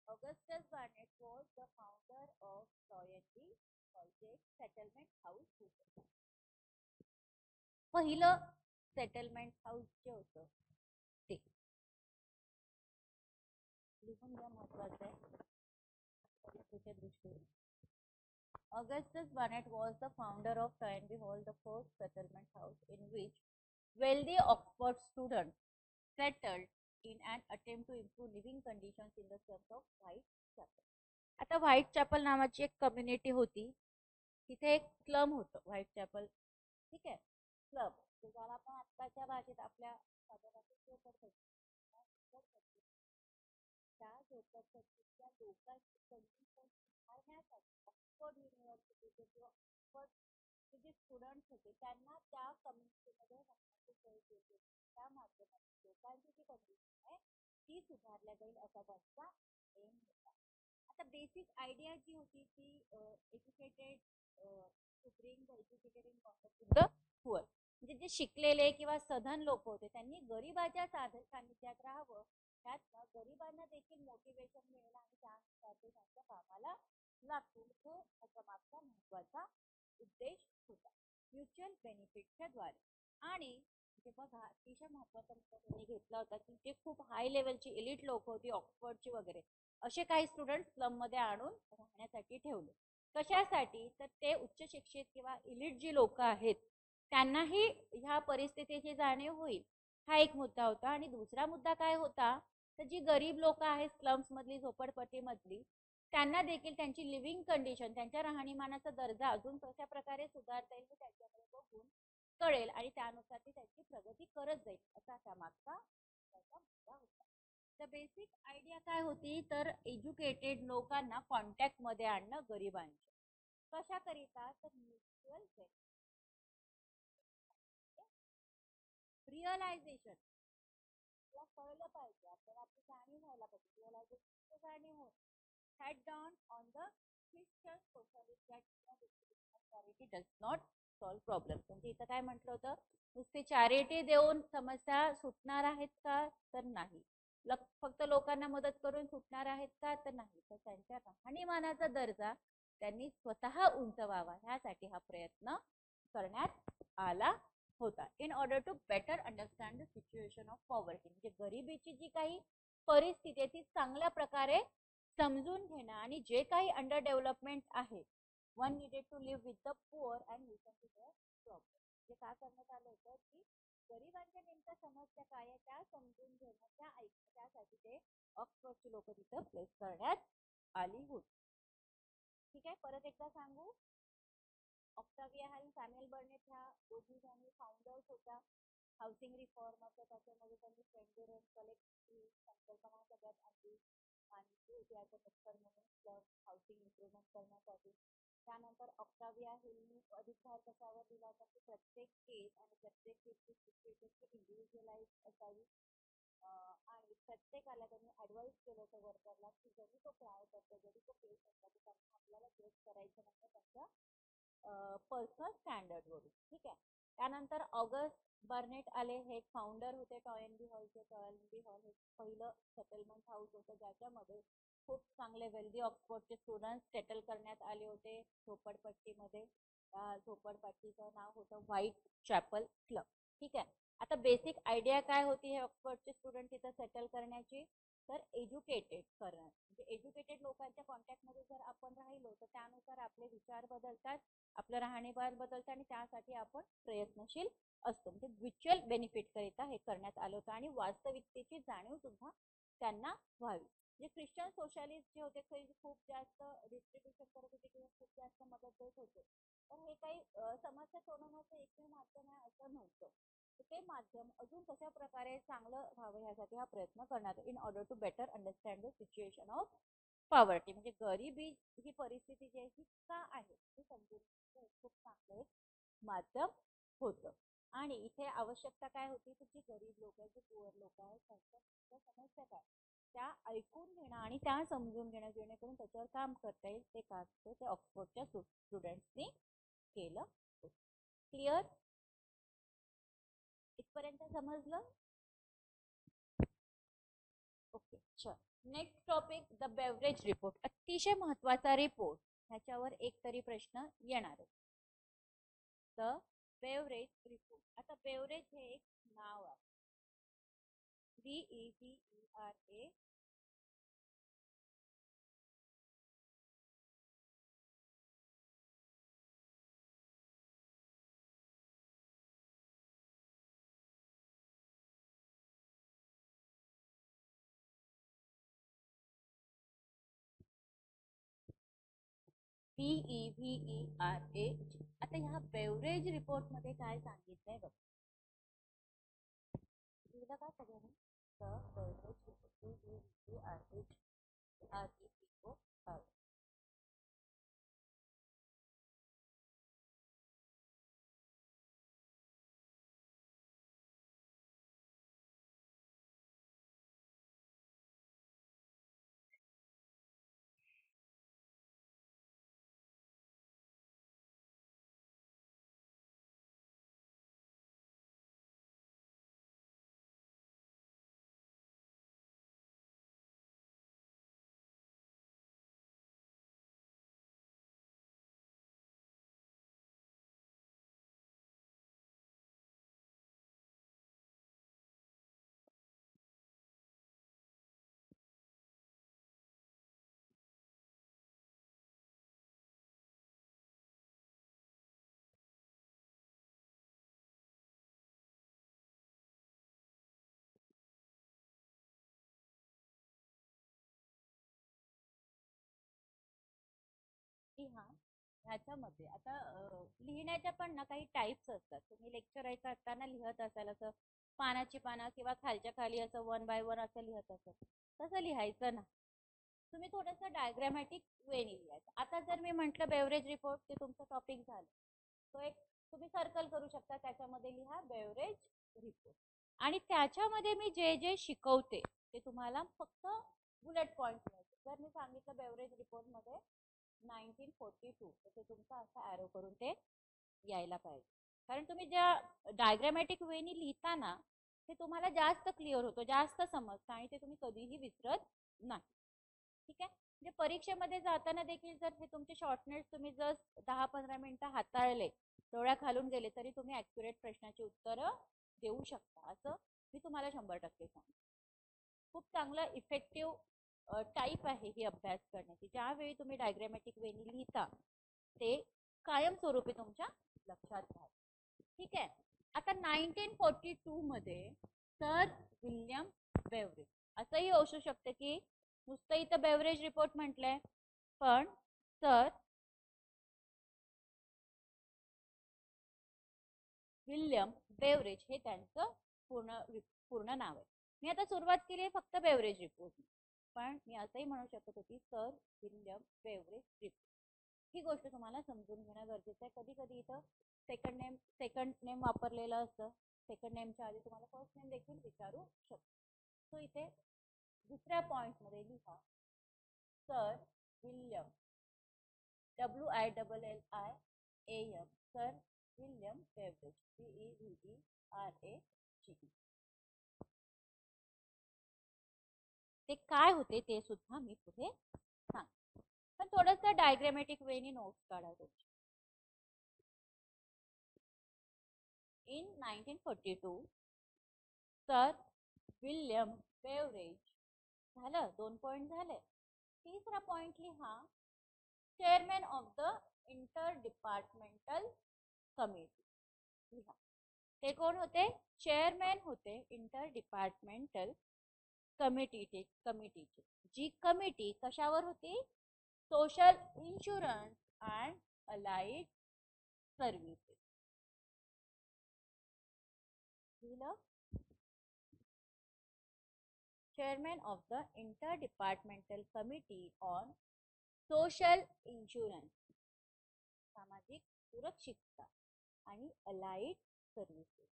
S1: Augustus Barnett was the founder of Toynbee Hall, जे सेटलमेंट हाऊस होतं. पहिलं सेटलमेंट हाऊस जे होतं ते लिहून घ्या, महत्वाचं आहे परीक्षेच्या दृष्टीने. Augustus Barnett was the founder of Toynbee Hall, the first settlement house in which wealthy Oxford students settled in an attempt to improve living conditions in the slums of Whitechapel. आता व्हाईटचॅपल नावाची एक कम्युनिटी होती, तिथे एक स्लम होतं व्हाईटचॅपल. ठीक आहे, स्लम ज्याला आपण आत्ताच्या भाषेत आपल्या साध्या भाषेत त्या झोपडपट्टीच्या लोकांची कंडिशन सुधारण्यासाठी ऑक्सफोर्ड युनिव्हर्सिटीचे किंवा ऑक्सफोर्डचे जे स्टुडंट्स होते त्यांना त्या कम्युनिटीमध्ये राहण्याची सोय केली. त्या माध्यमातून लोकांची जी कंडिशन आहे ती सुधारल्या जाईल असा त्यांचा एम होता. आता बेसिक आयडिया जी होती ती educated to bring the educated in contact with the poor. म्हणजे जे शिकलेले किंवा सधन लोक होते त्यांनी गरिबाच्या सानिध्यात राहावं, त्यात गरिबांना देखील मोटिवेशन मिळेल आणि त्यानुसार ते त्यांच्या कामाला लागतील. हे त्याच्या मागचा महत्वाचा उद्देश होता म्युच्युअल बेनिफिटच्या द्वारे. आणि जे बघा अतिशय महत्वाचा मुद्दा त्यांनी घेतला होता की जे खूप हाय लेवलची एलिट लोक होती ऑक्सफोर्डची वगैरे असे काही स्टुडंट स्लम मध्ये आणून राहण्यासाठी ठेवले. कशासाठी, तर ते उच्च शिक्षित किंवा इलिट जी लोक आहेत त्यांनाही ह्या परिस्थितीची जाणीव होईल, हा एक मुद्दा होता. आणि दुसरा मुद्दा काय होता, तर जी गरीब लोक आहेत स्लम्स मधली, झोपडपट्टी मधली, त्यांना देखील त्यांची लिव्हिंग कंडिशन, त्यांच्या राहणीमानाचा दर्जा अजून कशा प्रकारे सुधारता येईल त्यांच्याकडे बघून कळेल आणि त्यानुसार ती त्यांची प्रगती करत जाईल असा त्यामागचा मुद्दा होता. तर बेसिक आयडिया काय होती, तर एज्युकेटेड लोकांना कॉन्टॅक्ट मध्ये आणणं गरिबांच्या. कशाकरिता, तर म्युच्युअल रिअलायझेशन. आपल्याला कळलं पाहिजे, आपल्याला आपली जाणीव व्हायला पाहिजे, रिअलायझेशनची जाणीव होत. Had down on the Christian socialist that charity does not solve problem. म्हणजे इथं काय म्हटलं होतं, नुसती चॅरिटी देऊन समस्या सुटणार आहेत का, तर नाही. फक्त लोकांना मदत करून सुटणार आहेत का, तर नाही. तर त्यांच्या राहणीमानाचा दर्जा त्यांनी स्वतः उंचवावा ह्यासाठी हा प्रयत्न करण्यात आला होता. In order to better understand the situation of poverty. म्हणजे गरिबीची जी काही परिस्थिती आहे ती चांगल्या प्रकारे समजून घेणं आणि जे काही अंडर डेव्हलपमेंट आहे, one needed to live with the poor and listen to their problem. जे काय करण्यात आलं होतं की गरिबांच्या नेमक्या समस्या काय आहे त्या समजून घेणं, त्या ऐकणं, त्यासाठी ते ऑक्सफोर्डची लोक तिथं प्लेस करण्यात आली होती. ठीक आहे, परत एकदा सांगू. ऑक्टाविया हॅल, सॅम्युएल बर्नेट ह्या दोघी जणी फाउंडर्स होत्या हाऊसिंग रिफॉर्मच्या. त्याच्यामध्ये त्यांनी फ्रेंड कलेक्ट संकल्पना सगळ्यात आणली आणि याचं मिक्सर म्हणून प्लस हाऊसिंग इम्प्रुव्हमेंट करण्यासाठी. त्यानंतर ऑक्टाविया हिलनी अधिक भार कशावर दिला होता की प्रत्येक केस आणि प्रत्येक केसची सिच्युएशन इंडिव्हिज्युअलाइज असावी आणि प्रत्येकाला त्यांनी ऍडवाइस केलं होतं वर्करला की जरी तो ट्राय करतो, जरी तो केस असला तर त्यांना आपल्याला जज करायचं नाही त्यांच्या पर्सनल स्टँडर्डवरून. ठीक आहे. त्यानंतर ऑगस्ट बर्नेट आले, हे एक फाउंडर होते टॉयनबी हॉलचे. टॉयनबी हॉल हे पहिलं सेटलमेंट हाऊस होतं ज्याच्यामध्ये खूप चांगले वेल्दी ऑक्सफोर्डचे स्टुडंट्स सेटल करण्यात आले होते झोपडपट्टीमध्ये. झोपडपट्टीचं नाव होतं व्हाईट चॅपल क्लब. ठीक आहे. आता बेसिक आयडिया काय होती हे ऑक्सफोर्डचे स्टुडंट तिथं सेटल करण्याची, तर एज्युकेटेड करणं. म्हणजे एज्युकेटेड लोकांच्या कॉन्टॅक्टमध्ये जर आपण राहिलो तर त्यानुसार आपले विचार बदलतात, आपलं राहणीमान बदलतं आणि त्यासाठी आपण प्रयत्नशील असतो. म्हणजे म्युच्युअल बेनिफिट करिता हे करण्यात आलं होतं आणि वास्तविकतेची जाणीव सुद्धा त्यांना व्हावी. जे ख्रिश्चन सोशलिस्ट जे होते ते खूप जास्त डिस्ट्रीब्युशन करत होते किंवा खूप जास्त मदत देत होते, तर हे काही समस्या सोडवण्याचं एकमेव माध्यम आहे असं नव्हतं. ते माध्यम अजून कशा प्रकारे चांगलं व्हावं यासाठी हा प्रयत्न करण्यात in order to better understand the situation of poverty. म्हणजे गरिबी ही परिस्थिती जी आहे ही का आहे हे समजून खूप चांगलं एक माध्यम होतं. आणि इथे आवश्यकता काय होती तर जी गरीब लोक आहेत, जे पुअर लोक आहेत, त्यांच्या समस्या काय त्या ऐकून घेणं आणि त्या समजून घेणं, जेणेकरून त्याच्यावर काम करता येईल ते काम ते ऑक्सफोर्डच्या स्टुडंट्सनी केलं. क्लिअर? इथपर्यंत समजलं? ओके, चल. Next topic the beverage report. अतिशय महत्वाचा रिपोर्ट, ह्याच्यावर एक तरी प्रश्न येणार आहे. The beverage report. आता बेवरेज हे एक नाव आहे. BEVERA. BEVERA. आता ह्या बेवरेज रिपोर्ट मध्ये काय सांगितलंय बघ, लिहिलं का सगळ्यांनी? The beverage report. हा, ह्याच्यामध्ये आता लिहिण्याच्या पण ना काही टाईप्स असतात. तुम्ही लेक्चर ऐकत असताना लिहत असाल असं पानाची पानं किंवा खालच्या खाली असं 1 बाय 1 असं लिहत असाल, तसं लिहायचं ना. तुम्ही थोडंसं डायग्रॅमॅटिक वेने लिहायचं. आता जर मी म्हटलं बेवरेज रिपोर्ट, ते तुमचं टॉपिक झालं, तो एक तुम्ही सर्कल करू शकता, त्याच्यामध्ये लिहा बेवरेज रिपोर्ट. आणि त्याच्यामध्ये मी जे जे शिकवते ते तुम्हाला फक्त बुलेट पॉईंट लिहायचे. जर मी सांगितलं बेवरेज रिपोर्ट मध्ये 1942, तर ते तुमचा असा ॲरो करून ते यायला पाहिजे. कारण तुम्ही ज्या डायग्रॅमॅटिक वेनी लिहिता ना, ते तुम्हाला जास्त क्लिअर होतं, जास्त समजतं आणि ते तुम्ही कधीही विसरत नाही. ठीक आहे. म्हणजे परीक्षेमध्ये जाताना देखील जर हे तुमचे शॉर्टनेट्स तुम्ही जर 10-15 मिनिटं हाताळले, डोळ्या खालून गेले, तरी तुम्ही ॲक्युरेट प्रश्नाची उत्तरं देऊ शकता, असं मी तुम्हाला 100% सांगते. खूप चांगलं इफेक्टिव्ह टाईप आहे ही अभ्यास करण्याची. ज्यावेळी तुम्ही डायग्रॅमॅटिक वेनी लिहिता ते कायमस्वरूपी तुमच्या लक्षात राहतं. ठीक आहे. आता 1942 मध्ये सर विल्यम बेवरेज, असंही असू शकतं की नुसतं इथं बेवरेज रिपोर्ट म्हटलंय, पण सर विल्यम बेवरेज हे त्यांचं पूर्ण नाव आहे. मी आता सुरुवात केली आहे फक्त बेवरेज रिपोर्ट, पण मी असंही म्हणू शकत होती सर विल्यम बेवरेज रिपोर्ट. ही गोष्ट तुम्हाला समजून घेणं गरजेचं आहे. कधी कधी इथं सेकंड नेम वापरलेलं असतं. सेकंड नेमच्या आधी तुम्हाला फर्स्ट नेम देखील विचारू शकतो. सो इथे दुसऱ्या पॉइंट मध्ये लिहा sir William WILLIAM sir William beverage BEVERAGE. ते काय होते ते सुद्धा मी पुढे सांग, पण थोडस डायग्रामॅटिक वेनी नोट्स काढा. इन 1942 सर विल्यम बेवरेज झालं, 2 पॉइंट झाले. तिसरा पॉइंट लिहा chairman of the inter departmental committee. लिहा ते कोण होते? चेअरमॅन होते इंटर डिपार्टमेंटल कमिटीची. जी कमिटी कशावर होती? Social insurance and allied services. Chairman of the inter departmental committee on social insurance सामाजिक सुरक्षितता आणि allied services.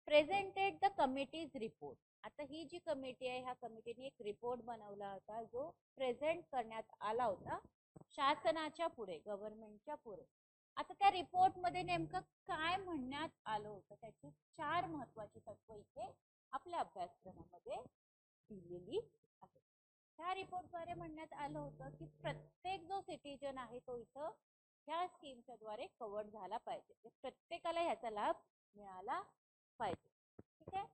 S1: Presented the committees report. आता ही जी कमिटी आहे ह्या कमिटीने एक रिपोर्ट बनवला होता जो प्रेझेंट करण्यात आला होता शासनाच्या पुढे, गव्हर्नमेंटच्या पुढे. आता त्या रिपोर्ट मध्ये नेमकं काय म्हणण्यात आलं होतं त्याची 4 महत्वाची तत्व इथे आपल्या अभ्यासक्रमामध्ये दिलेली आहे. त्या रिपोर्टद्वारे म्हणण्यात आलं होतं की प्रत्येक जो सिटीजन आहे तो इथं ह्या स्कीमच्या द्वारे कव्हर झाला पाहिजे, प्रत्येकाला ह्याचा लाभ मिळाला पाहिजे. ठीक आहे.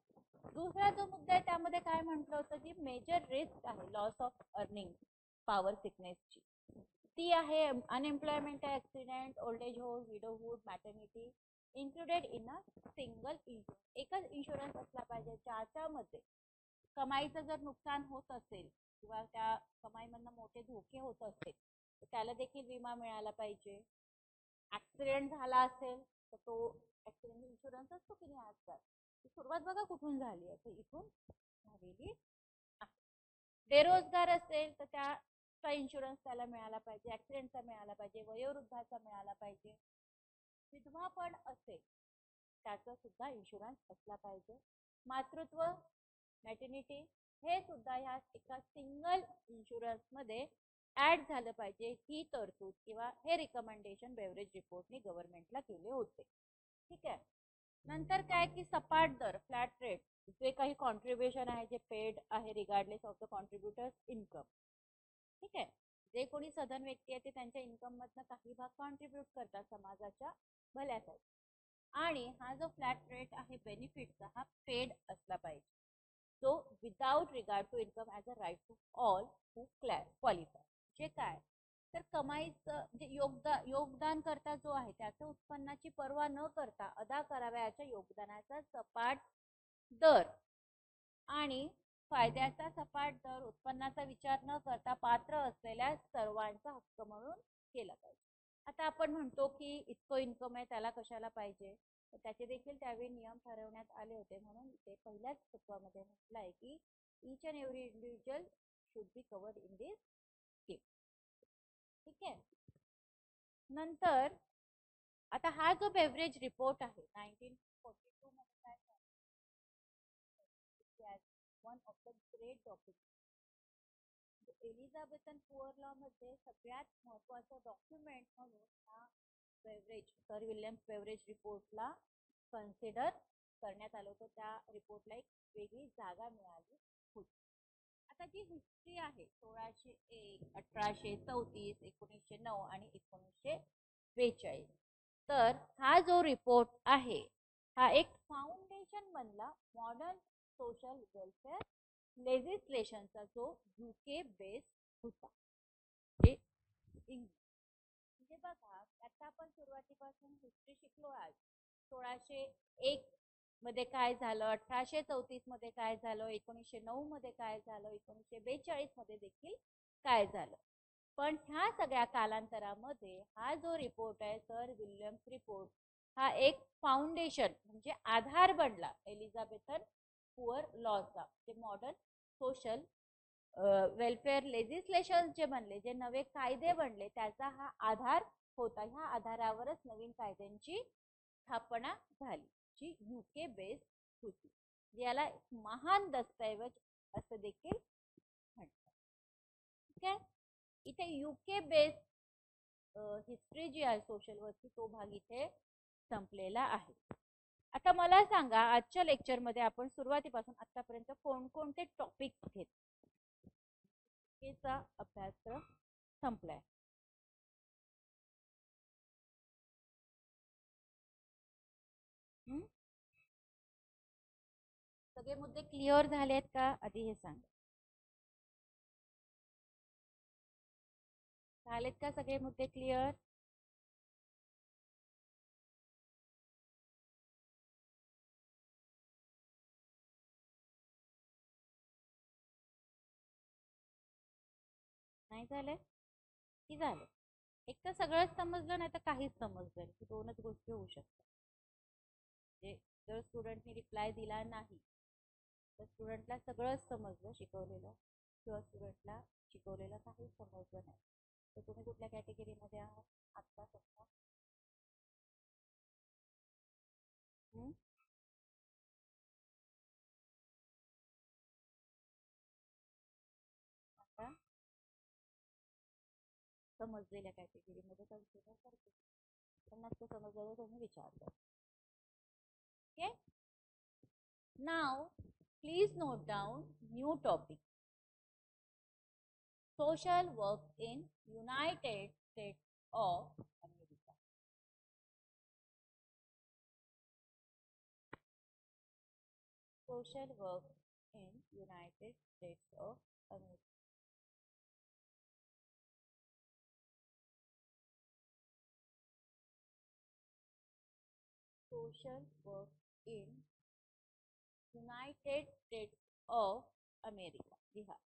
S1: दुसरा जो मुद्दा आहे त्यामध्ये काय म्हटलं होतं की मेजर रिस्क आहे लॉस ऑफ अर्निंग पॉवर सिकनेसची. ती आहे unemployment, accident, old age home, widowhood, maternity included in a single insurance. एकच इन्शुरन्स असला पाहिजे ज्याच्यामध्ये कमाईचं जर नुकसान होत असेल किंवा त्या कमाईमधनं मोठे धोके होत असतील तर त्याला देखील विमा मिळाला पाहिजे. ऍक्सिडेंट झाला असेल तर तो ऍक्सिडेंट इन्शुरन्स असतो की नाही आजकाल, सुरुवात बघा कुठून झाली आहे, इथून झालेली आहे. बेरोजगार असेल तर त्याचा इन्शुरन्स त्याला मिळाला पाहिजे, ऍक्सिडेंटचा मिळाला पाहिजे, वयोवृद्धाचा मिळाला पाहिजे. विधवा पण असेल त्याचा सुद्धा इन्शुरन्स असला पाहिजे. मातृत्व, मॅटर्निटी हे सुद्धा ह्या एका सिंगल इन्शुरन्स मध्ये ऍड झालं पाहिजे. ही तरतूद किंवा हे रिकमेंडेशन बेवरेज रिपोर्टने गव्हर्नमेंटला केले होते. ठीक आहे. नंतर काय की सपाट दर, फ्लॅट रेट, जे काही कॉन्ट्रीब्युशन आहे जे पेड आहे regardless of the contributors income. ठीक आहे. जे कोणी सधन व्यक्ती आहे ते त्यांच्या इन्कम मधनं काही भाग कॉन्ट्रीब्युट करतात समाजाच्या भल्यासाठी. आणि हा जो फ्लॅट रेट आहे बेनिफिटचा हा पेड असला पाहिजे. So without regard to income as a right to all who qualify. जे काय तर कमाईचं म्हणजे योगदान करता जो आहे त्याचं उत्पन्नाची पर्वा न करता अदा करावयाच्या योगदानाचा सपाट दर आणि फायद्याचा सपाट दर उत्पन्नाचा विचार न करता पात्र असलेल्या सर्वांचा हक्क म्हणून केला पाहिजे. आता आपण म्हणतो की इतकं इन्कम आहे त्याला कशाला पाहिजे, तर त्याचे देखील त्यावेळी नियम ठरवण्यात आले होते. म्हणून ते पहिल्याच तत्वामध्ये म्हटलं आहे की each and every individual should be covered in this scheme. ठीक आहे. नंतर आता हा जो बेवरेज रिपोर्ट आहे 1942 मध्ये काय one of the great document Elizabethan poor law मध्ये सगळ्यात महत्वाचं डॉक्युमेंट म्हणून हा बेवरेज सर विल्यम्स बेवरेज रिपोर्टला कन्सिडर करण्यात आलं होतं. त्या रिपोर्टला एक वेगळी जागा मिळाली होती. आता जी हिस्ट्री आहे 1601, 1834, 1909 आणि 1942, तर हा जो रिपोर्ट आहे हा एक फाउंडेशन बनला मॉडर्न सोशल वेलफेअर लेजिस्लेशनचा जो UK बेस होता. म्हणजे बघा आता आपण सुरुवातीपासून हिस्ट्री शिकलो आज 1601 मध्ये काय झालं, 1834 मध्ये काय झालं, 1909 मध्ये काय झालं, 1942 मध्ये देखील काय झालं. पण ह्या सगळ्या कालांतरामध्ये हा जो रिपोर्ट आहे सर विल्यम्स रिपोर्ट, हा एक फाउंडेशन म्हणजे आधार बनला एलिझाबेथन पुअर लॉचा. जे मॉडर्न सोशल वेलफेअर लेजिस्लेशन जे बनले, जे नवे कायदे बनले, त्याचा हा आधार होता. ह्या आधारावरच नवीन कायद्यांची स्थापना झाली, जी युके बेस्ड होती. याला महान दस्तऐवज असं देखील म्हणतात. ठीक आहे, इथे युके बेस्ड हिस्ट्री जी आहे सोशल वर्कची, तो भाग इथे संपलेला आहे. आता मला सांगा, आजच्या लेक्चर मध्ये आपण सुरुवातीपासून आतापर्यंत कोणकोणते टॉपिक्स घेत, चा अभ्यासक्रम संपलाय. सगळे मुद्दे क्लिअर झालेत का, आधी हे सांगा. झालेत का सगळे मुद्दे क्लिअर? नाही झाले की झालं? एक तर सगळंच समजलं, नाही तर काहीच समजलं नाही. दोनच गोष्टी होऊ शकतात. म्हणजे जर स्टुडंटनी रिप्लाय दिला नाही तर स्टुडंटला सगळंच समजलं शिकवलेलं, किंवा स्टुडंटला शिकवलेलं काहीच समजलं नाही. तर तुम्ही कुठल्या कॅटेगरीमध्ये आहात आत्ता सध्या? आता समजलेल्या कॅटेगरीमध्ये कन्सिडर करते. पण नसतं समजलं तर तुम्ही विचारलं. Okay, now please note down new topic. Social work in United States of America. Social work in United States of America. Social work in United States of America. Bihar.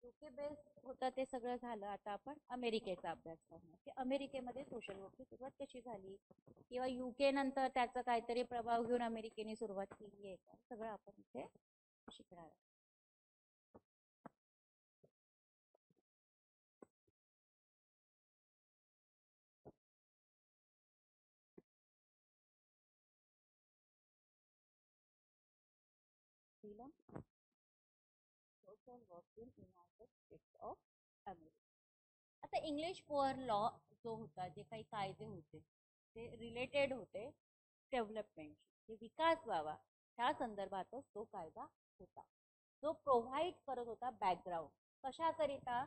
S1: UK base होता ते सगळं झालं. आता आपण अमेरिकेचा अभ्यास करणार की अमेरिकेमध्ये सोशल वर्कची सुरुवात कशी झाली, किंवा युके नंतर त्याचा काहीतरी प्रभाव घेऊन अमेरिकेने सुरुवात केली आहे का, सगळं आपण इथे शिकणार. Social work in United states of America. आता इंग्लिश पुअर लॉ जो होता, जे काही कायदे होते ते रिलेटेड होते डेव्हलपमेंट, जे विकास व्हावा ह्या संदर्भातच तो कायदा होता, जो प्रोव्हाइड करत होता बॅकग्राऊंड कशाकरिता,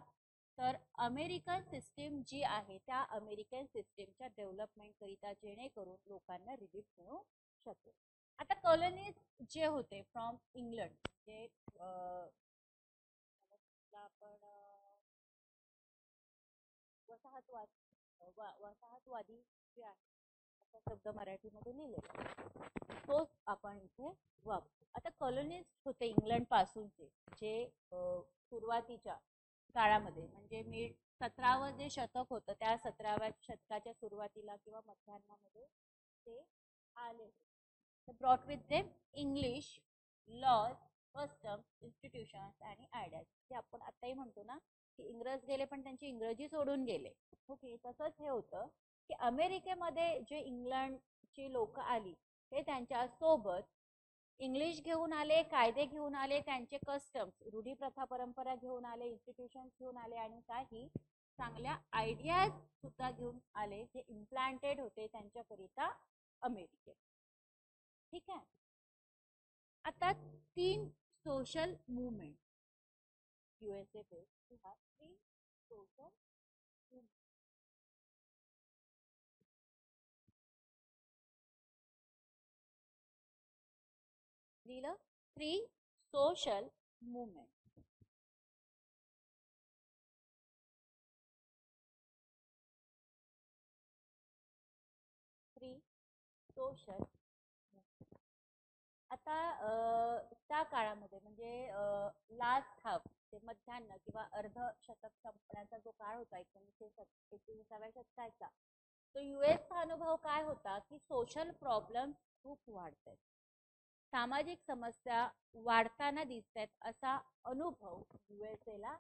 S1: तर अमेरिकन सिस्टीम जी आहे त्या अमेरिकन सिस्टीमच्या डेव्हलपमेंट करिता, जेणेकरून लोकांना रिलीफ मिळू शकेल. आता कॉलनीज जे होते फ्रॉम इंग्लंड, जे आपण वसाहतवादी जे आहे असा शब्द मराठीमध्ये लिहिलेला, तोच आपण इथे वापरू. आता कॉलनीज होते इंग्लंड पासूनचे, जे सुरुवातीच्या काळामध्ये म्हणजे 17वं जे शतक होतं त्या 17व्या शतकाच्या सुरुवातीला किंवा मध्यान्हामध्ये ते आले. Brought with them English laws, customs, institutions आणि आयडियाज. जे आपण आताही म्हणतो ना की इंग्रज गेले पण त्यांची इंग्रजी सोडून गेले. ओके, तसंच हे होतं की अमेरिकेमध्ये जे इंग्लंडची लोक आली ते त्यांच्या सोबत इंग्लिश घेऊन आले, कायदे घेऊन आले, त्यांचे कस्टम्स, रूढी प्रथा परंपरा घेऊन आले, इन्स्टिट्यूशन्स घेऊन आले, आणि काही चांगल्या आयडियाज सुद्धा घेऊन आले जे इम्प्लांटेड होते त्यांच्याकरिता अमेरिकेत. ठीक आहे. आता 3 social movement USA based. We have 3 social movements. लिहिलं 3 social movement. Free social. आता त्या काळामध्ये म्हणजे लास्ट हाफ ते मध्यान्ह किंवा अर्ध शतक संपण्याचा जो काळ होता 1920व्या शतकाचा, तो यूएसचा अनुभव काय होता की सोशल प्रॉब्लेम खूप वाढत आहेत, सामाजिक समस्या वाढताना दिसत आहेत असा अनुभव यूएसएला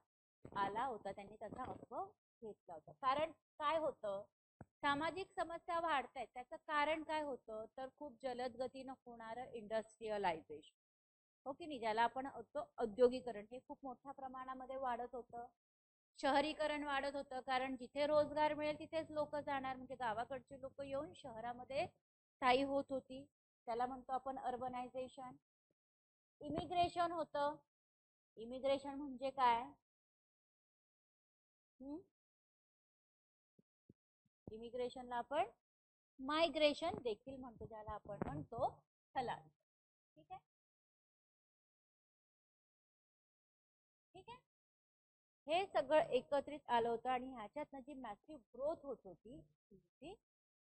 S1: आला होता. त्यांनी त्याचा अनुभव घेतला होता. कारण काय होतं, सामाजिक समस्या वाढत आहेत त्याचं कारण काय होतं तर खूप जलद गतीनं होणारं इंडस्ट्रियलायझेशन, हो की नाही, ज्याला आपण औद्योगिकरण, हे खूप मोठ्या प्रमाणामध्ये वाढत होतं. शहरीकरण वाढत होतं, कारण जिथे रोजगार मिळेल तिथेच लोक जाणार, म्हणजे गावाकडचे लोक येऊन शहरामध्ये स्थायी होत होती, त्याला म्हणतो आपण अर्बनायझेशन. इमिग्रेशन होतं. इमिग्रेशन म्हणजे काय, इमिग्रेशनला आपण मायग्रेशन देखील म्हणतो, ज्याला आपण म्हणतो स्थलांतर. ठीक आहे, ठीक आहे. हे सगळं एकत्रित आलं होतं आणि ह्याच्यात जी मॅसिव्ह ग्रोथ होत होती ती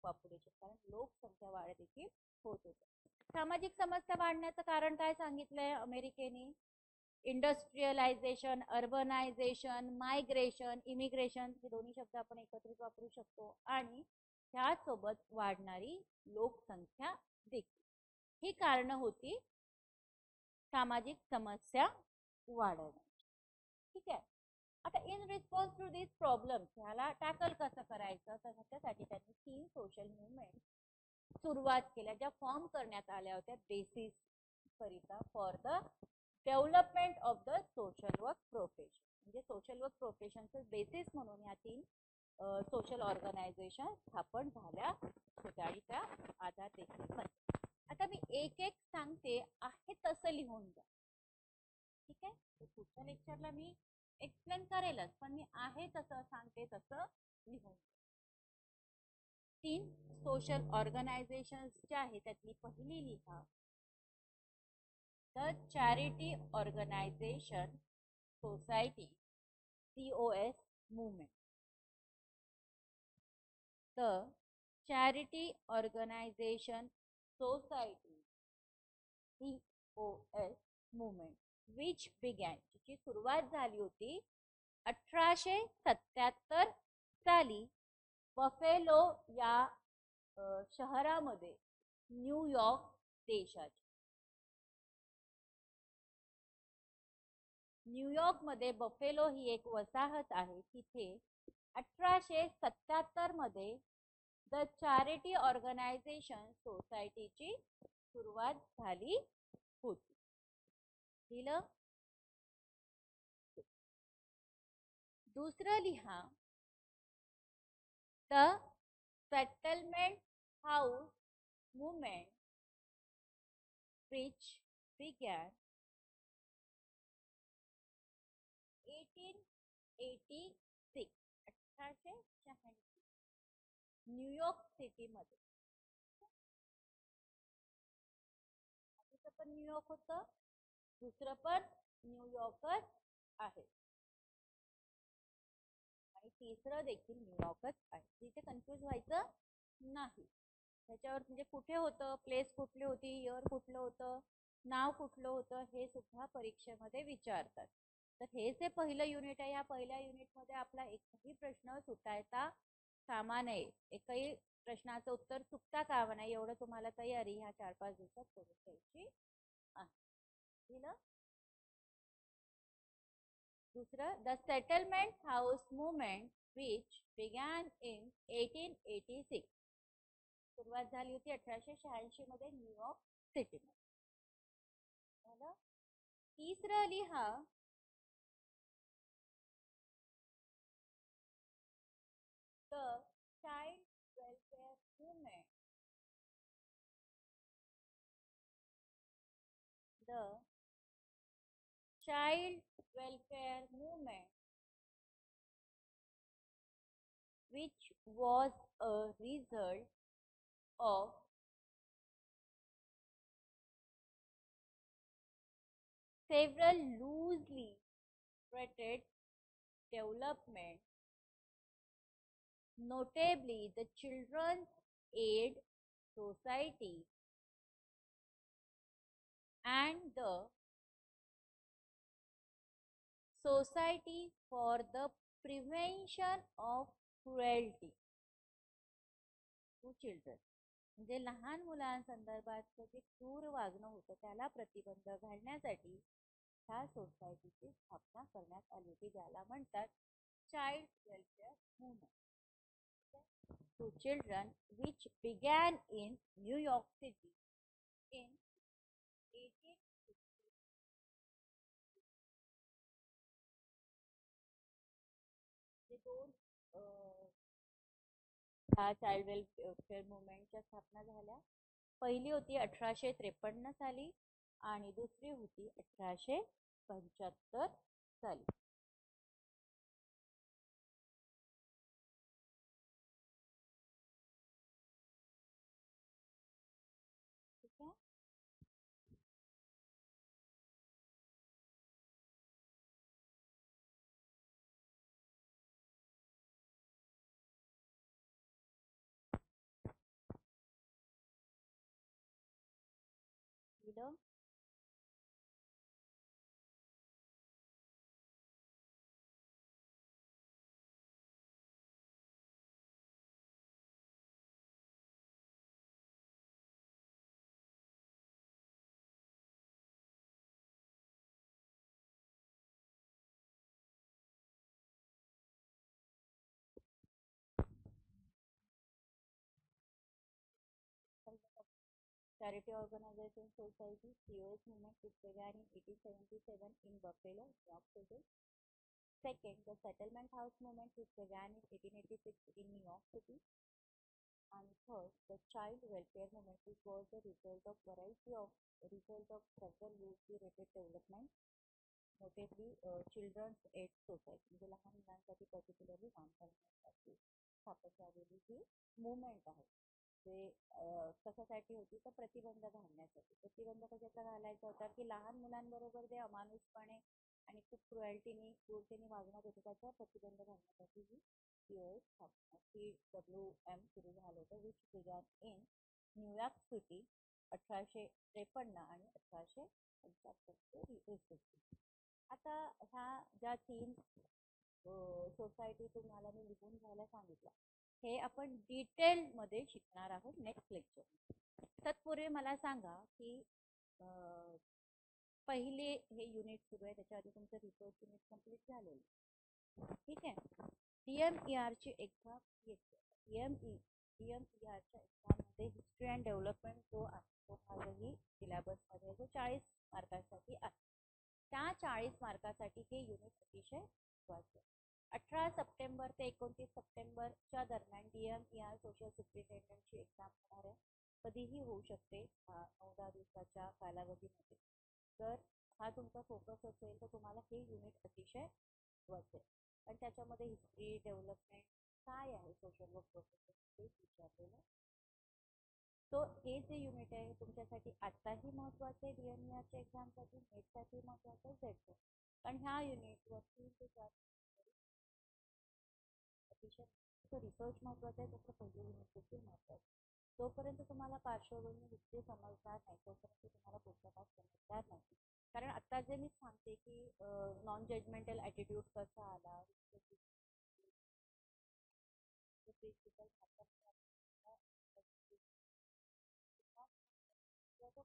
S1: पॉप्युलेशन, कारण लोकसंख्या वाढ देखील होत होती. सामाजिक समस्या वाढण्याचं कारण काय सांगितलंय अमेरिकेने, इंडस्ट्रियलायझेशन, अर्बनायझेशन, मायग्रेशन, इमिग्रेशन, हे दोन्ही शब्द आपण एकत्रित वापरू शकतो, आणि त्यासोबत वाढणारी लोकसंख्या देखील, ही कारण होती सामाजिक समस्या वाढवण्याची. ठीक आहे. आता in response to this problem ह्याला टॅकल कसं करायचं, तर ह्याच्यासाठी त्यांनी 3 सोशल मुवमेंट सुरुवात केल्या, ज्या फॉर्म करण्यात आल्या होत्या बेसिस करिता for the development of the social work profession. म्हणजे सोशल वर्क प्रोफेशनचं बेसिस म्हणून ह्या 3 सोशल ऑर्गनायझेशन स्थापन झाल्या होत्या आणि त्या आधार देखील. आता मी एक एक सांगते, आहे तसं लिहून द्या. ठीक आहे, पुढच्या लेक्चरला मी एक्सप्लेन करेलच, पण मी आहे तसं सांगते तसं लिहून. 3 सोशल ऑर्गनायझेशन जे आहे त्यातली पहिली लिहा, the charity organisation society, COS movement. The charity organisation society, COS movement, which began, जिची सुरुवात झाली होती 1877 साली बफेलो या शहरामध्ये, न्यूयॉर्क देशाच्या. न्यूयॉर्क मध्ये बफेलो ही एक वसाहत आहे, तिथे 1877 मध्ये द चॅरिटी ऑर्गनायझेशन सोसायटीची सुरुवात झाली होती. दिलं. दुसरं लिहा, the settlement house movement, which began 1886, 1886, New York city मध्ये. आधीचं पण न्यूयॉर्क होतं, दुसरं पण न्यूयॉर्कच आहे, आणि तिसरं देखील न्यूयॉर्कच आहे. तिथे कन्फ्युज व्हायचं नाही. त्याच्यावर म्हणजे कुठे होतं, प्लेस कुठली होती, इयर कुठलं होतं, नाव कुठलं होतं, हे सुद्धा परीक्षेमध्ये विचारतात. तर हे जे पहिलं युनिट आहे, या पहिल्या युनिटमध्ये आपला एकही प्रश्न सुटायचा कामा नये, एकही प्रश्नाचं उत्तर चुकता कामा नये, एवढं तुम्हाला तयारी ह्या 4-5 दिवसात करून घ्यायची आहे. दुसरं, the settlement house movement which began in 1886, सुरुवात झाली होती 1886 मध्ये न्यूयॉर्क सिटी मध्ये. तिसरं लिहा, the child welfare movement, the child welfare movement, which was a result of several loosely related developments, notably the Children's Aid society and the Society for the Prevention of Cruelty to Children. म्हणजे लहान मुलांसंदर्भातलं जे क्रूर वागणं होतं त्याला प्रतिबंध घालण्यासाठी ह्या सोसायटीची स्थापना करण्यात आली होती, ज्याला म्हणतात child welfare movement to children, which began in New York city in 1850. जे दोन ह्या चाइल्ड वेलफेअर मुवमेंटच्या स्थापना झाल्या. पहिली होती 1853 साली आणि दुसरी होती 1875 साली. ठीक आहे. दिलं. Charity Organization Society, COS movement, which began in 1877 in Buffalo, New York City. Second, the Settlement House movement, which began in 1886 in New York City. And third, the Child Welfare movement, which was the result of several youth-related developments, notably Children's Aid Society, म्हणजे लहान मुलांसाठी पर्टिक्युलरली काम करण्यासाठी स्थापन झालेली ही मुवमेंट आहे. जे कशासाठी होती तर प्रतिबंध घालण्यासाठी. प्रतिबंध कशाचा घालायचा होता की लहान मुलांबरोबर जे अमानुषपणे आणि खूप क्रूरतेने वागण्यात होते त्याचा प्रतिबंध घालण्यासाठी ही CWM सुरू झालं होतं, which began in New York city 1853 आणि 1875. आता ह्या ज्या तीन सोसायटी तुम्हाला मी लिहून घ्यायला सांगितलं हे आपण डिटेलमध्ये शिकणार आहोत नेक्स्ट लेक्चर. तत्पूर्वी मला सांगा की पहिले हे युनिट सुरू आहे त्याच्या आधी तुमचं रिसर्च युनिट कम्प्लीट झालेलं. ठीक आहे. DMER ची एक्झाम DMER च्या एक्झाममध्ये हिस्ट्री अँड डेव्हलपमेंट जो आहे तो आजही सिलेबसमध्ये जो 40 मार्कांसाठी आहे. त्या 40 मार्कासाठी हे युनिट अतिशय महत्त्वाचे. 18 सप्टेंबर ते 29 सप्टेंबरच्या दरम्यान DMER सोशल सुपरिटेंडंटची एक्झाम होणार आहे. कधीही होऊ शकते 9-10 दिवसाच्या कालावधीमध्ये. जर हा तुमचा फोकस असेल तर तुम्हाला हे युनिट अतिशय महत्त्वाचे आहे. आणि त्याच्यामध्ये हिस्ट्री डेव्हलपमेंट काय आहे सोशल वर्क प्रोफेशन ते विचारलेलं. सो हे जे युनिट आहे तुमच्यासाठी आत्ताही महत्त्वाचं आहे DMERच्या एक्झामसाठी, नेटसाठी महत्त्वाचं आहे, सेटसाठी. कारण ह्या युनिटवर 3 ते 4 अतिशय रिसर्च महत्त्वाचा आहे. तसं पहिलं युनिट देखील महत्त्वाचं आहे. जोपर्यंत तुम्हाला पार्श्वभूमी हिस्ट्री समजणार नाही तोपर्यंत तुम्हाला पुढचा पास समजणार नाही. कारण आता जे मी सांगते की नॉन जजमेंटल ॲटिट्यूड कसा आला,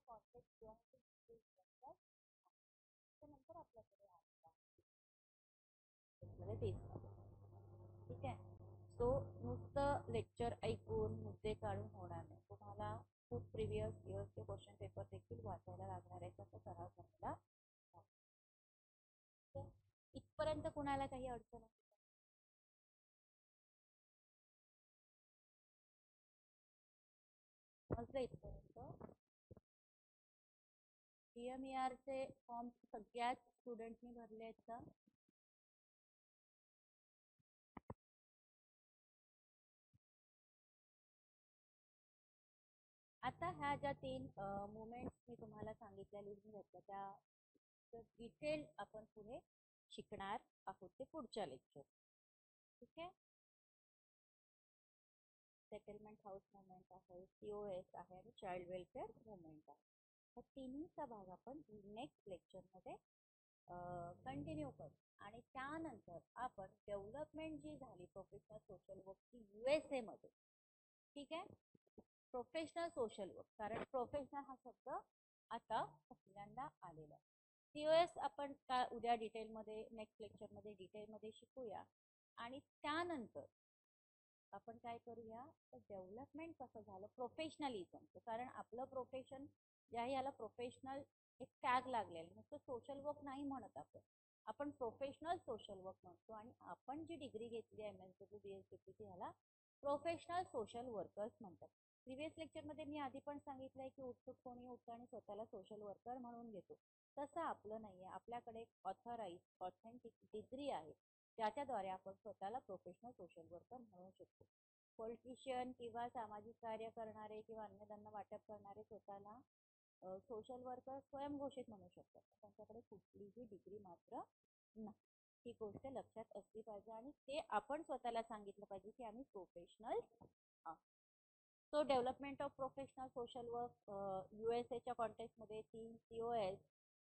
S1: कॉन्टेक्स्ट जो आहे त्यानंतर आपल्याकडे ठीक आहे. सो नुसतं लेक्चर ऐकून मुद्दे काढून होणार नाही. तुम्हाला खूप प्रिव्हियस इयर्सचे क्वेश्चन पेपर देखील वाचायला लागणार आहे. त्याचा सराव करायला इथपर्यंत कुणाला काही अडचण आहे? समजलं इथपर्यंत? DMERचे फॉर्म सगळ्याच स्टुडंटनी भरले आहेत का? आता ह्या ज्या 3 मुवमेंट्स मी तुम्हाला सांगितल्या लिहून घेतल्या त्या डिटेल आपण पुढे शिकणार आहोत ते पुढच्या लेक्चर. ठीक आहे. सेटलमेंट हाऊस मुवमेंट आहे, COS आहे आणि चाइल्ड वेलफेअर मुवमेंट आहे. ह्या तिन्हीचा भाग आपण नेक्स्ट लेक्चरमध्ये कंटिन्यू करू. आणि त्यानंतर आपण डेव्हलपमेंट जी झाली प्रोफेशनल सोशल वर्कची USA मध्ये, ठीक आहे, प्रोफेशनल सोशल वर्क, कारण प्रोफेशनल हा शब्द आता पहिल्यांदा आलेला आहे. COS आपण उद्या डिटेलमध्ये नेक्स्ट लेक्चरमध्ये डिटेलमध्ये शिकूया. आणि त्यानंतर आपण काय करूया, तर डेव्हलपमेंट कसं झालं प्रोफेशनलिझमचं, कारण आपलं प्रोफेशन जे आहे याला प्रोफेशनल एक टॅग लागलेलं, नुसतं सोशल वर्क नाही म्हणत आपण प्रोफेशनल सोशल वर्क म्हणतो. आणि आपण जी डिग्री घेतली आहे MSW BSW ह्याला प्रोफेशनल सोशल वर्कर्स म्हणतात. प्रिव्हियस लेक्चरमध्ये मी आधी पण सांगितलंय की उत्सुक कोणी उठतं आणि स्वतःला सोशल वर्कर म्हणून घेतो. तसं आपलं नाहीये, आपल्याकडे ऑथराईज ऑथेंटिक डिग्री आहे ज्याच्याद्वारे आपण स्वतःला प्रोफेशनल सोशल वर्कर म्हणू शकतो. पॉलिटिशियन किंवा सामाजिक कार्य करणारे किंवा अन्नधान्य वाटप करणारे स्वतःला सोशल वर्कर स्वयंघोषित म्हणू शकतात, त्यांच्याकडे कुठलीही डिग्री मात्र नाही. ही गोष्ट लक्षात असली पाहिजे आणि ते आपण स्वतःला सांगितलं पाहिजे की आम्ही प्रोफेशनल आहोत. So development of professional social work USA च्या कॉन्टेक्स्टमध्ये 3 COS,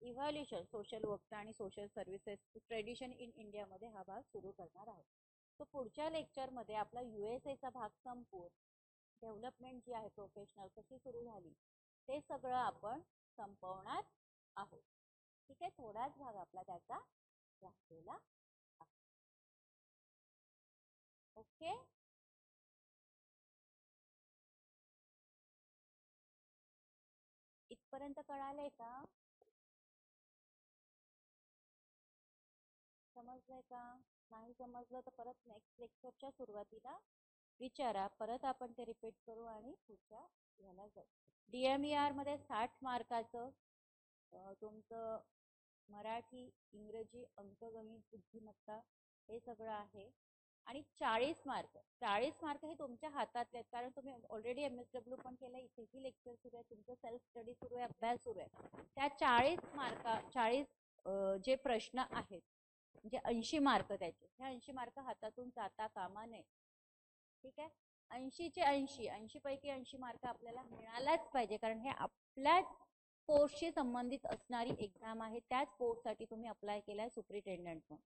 S1: इव्हॅल्युएशन सोशल वर्क आणि सोशल सर्व्हिसेस ट्रेडिशन इन इंडियामध्ये हा भाग सुरू करणार आहोत. तो पुढच्या लेक्चरमध्ये आपला USA चा भाग संपवून डेव्हलपमेंट जी आहे प्रोफेशनल कशी सुरू झाली ते सगळं आपण संपवणार आहोत. ठीक आहे, थोडाच भाग आपला त्याचा राहिलेला आहे. ओके, इथपर्यंत कळालंय का? समजलंय का? नाही समजलं तर परत नेक्स्ट लेक्चरच्या सुरुवातीला विचारा, परत आपण ते रिपीट करू आणि पुढच्या ह्याला जाऊ. DMER मध्ये 60 मार्काचं तुमचं मराठी, इंग्रजी, अंकगणित, बुद्धिमत्ता हे सगळं आहे. आणि 40 मार्क हे तुमच्या हातातले आहेत, कारण तुम्ही ऑलरेडी MSW पण केलं, इथेही लेक्चर सुरू आहे, तुमचं सेल्फ स्टडी सुरू आहे, अभ्यास सुरू आहे. त्या 40 जे प्रश्न आहेत म्हणजे 80 मार्क त्याचे, हे 80 मार्क हातातून जाता कामा नये. ठीक आहे, 80 पैकी 80 मार्क आपल्याला मिळालाच पाहिजे, कारण हे आपल्या कोर्सशी संबंधित असणारी एक्झाम आहे. त्याच कोर्ससाठी तुम्ही अप्लाय केलाय सुपरिटेंडंट म्हणून,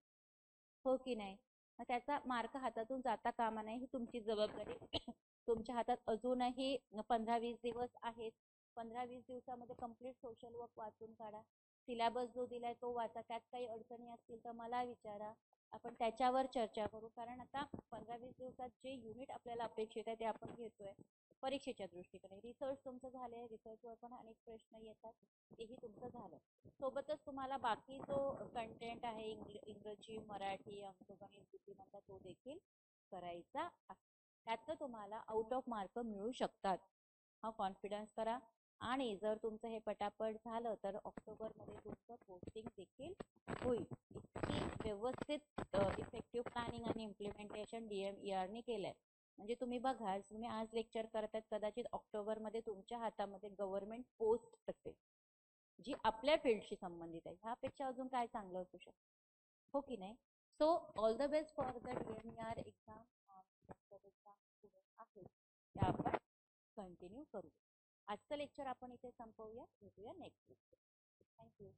S1: हो की नाही? त्याचा मार्क हातातून जाता कामा नये, ही तुमची जबाबदारी. तुमच्या हातात अजूनही 15-20 दिवस आहेत. 15-20 दिवसामध्ये कम्प्लीट सोशल वर्क वाचून काढा. सिलेबस जो दिलाय तो वाचा. त्यात काही अडचणी असतील तर मला विचारा, आपण त्याच्यावर चर्चा करू. कारण आता 15-20 दिवसात जे युनिट आपल्याला अपेक्षित आहे ते आपण घेतोय परीक्षेच्या दृष्टीने. रिसर्च तुमचं झालंय, रिसर्चवर पण अनेक प्रश्न येतात, तेही तुमचं झालं. सोबतच तुम्हाला बाकी जो कंटेंट आहे इंग्रजी, मराठी, अंकगणित, बुद्धिमत्ता तो देखील करायचा आहे. त्याचं तुम्हाला आउट ऑफ मार्क मिळू शकतात, हा कॉन्फिडन्स करा. आणि जर तुमचं हे पटापट झालं तर ऑक्टोबरमध्ये तुमचं पोस्टिंग देखील होईल. इतकी व्यवस्थित इफेक्टिव्ह प्लॅनिंग आणि इम्प्लिमेंटेशन DMER ने केलंय. म्हणजे तुम्ही बघा, तुम्ही आज लेक्चर करतात, कदाचित ऑक्टोबरमध्ये तुमच्या हातामध्ये गव्हर्नमेंट पोस्ट असेल जी आपल्या फील्डशी संबंधित आहे. ह्यापेक्षा अजून काय चांगलं असू शकतं, हो की नाही? So all the best for the DMER exam. आहे त्या आपण कंटिन्यू करू. आजचं लेक्चर आपण इथे संपवूया, भेटूया नेक्स्ट लेक्चर. थँक्यू.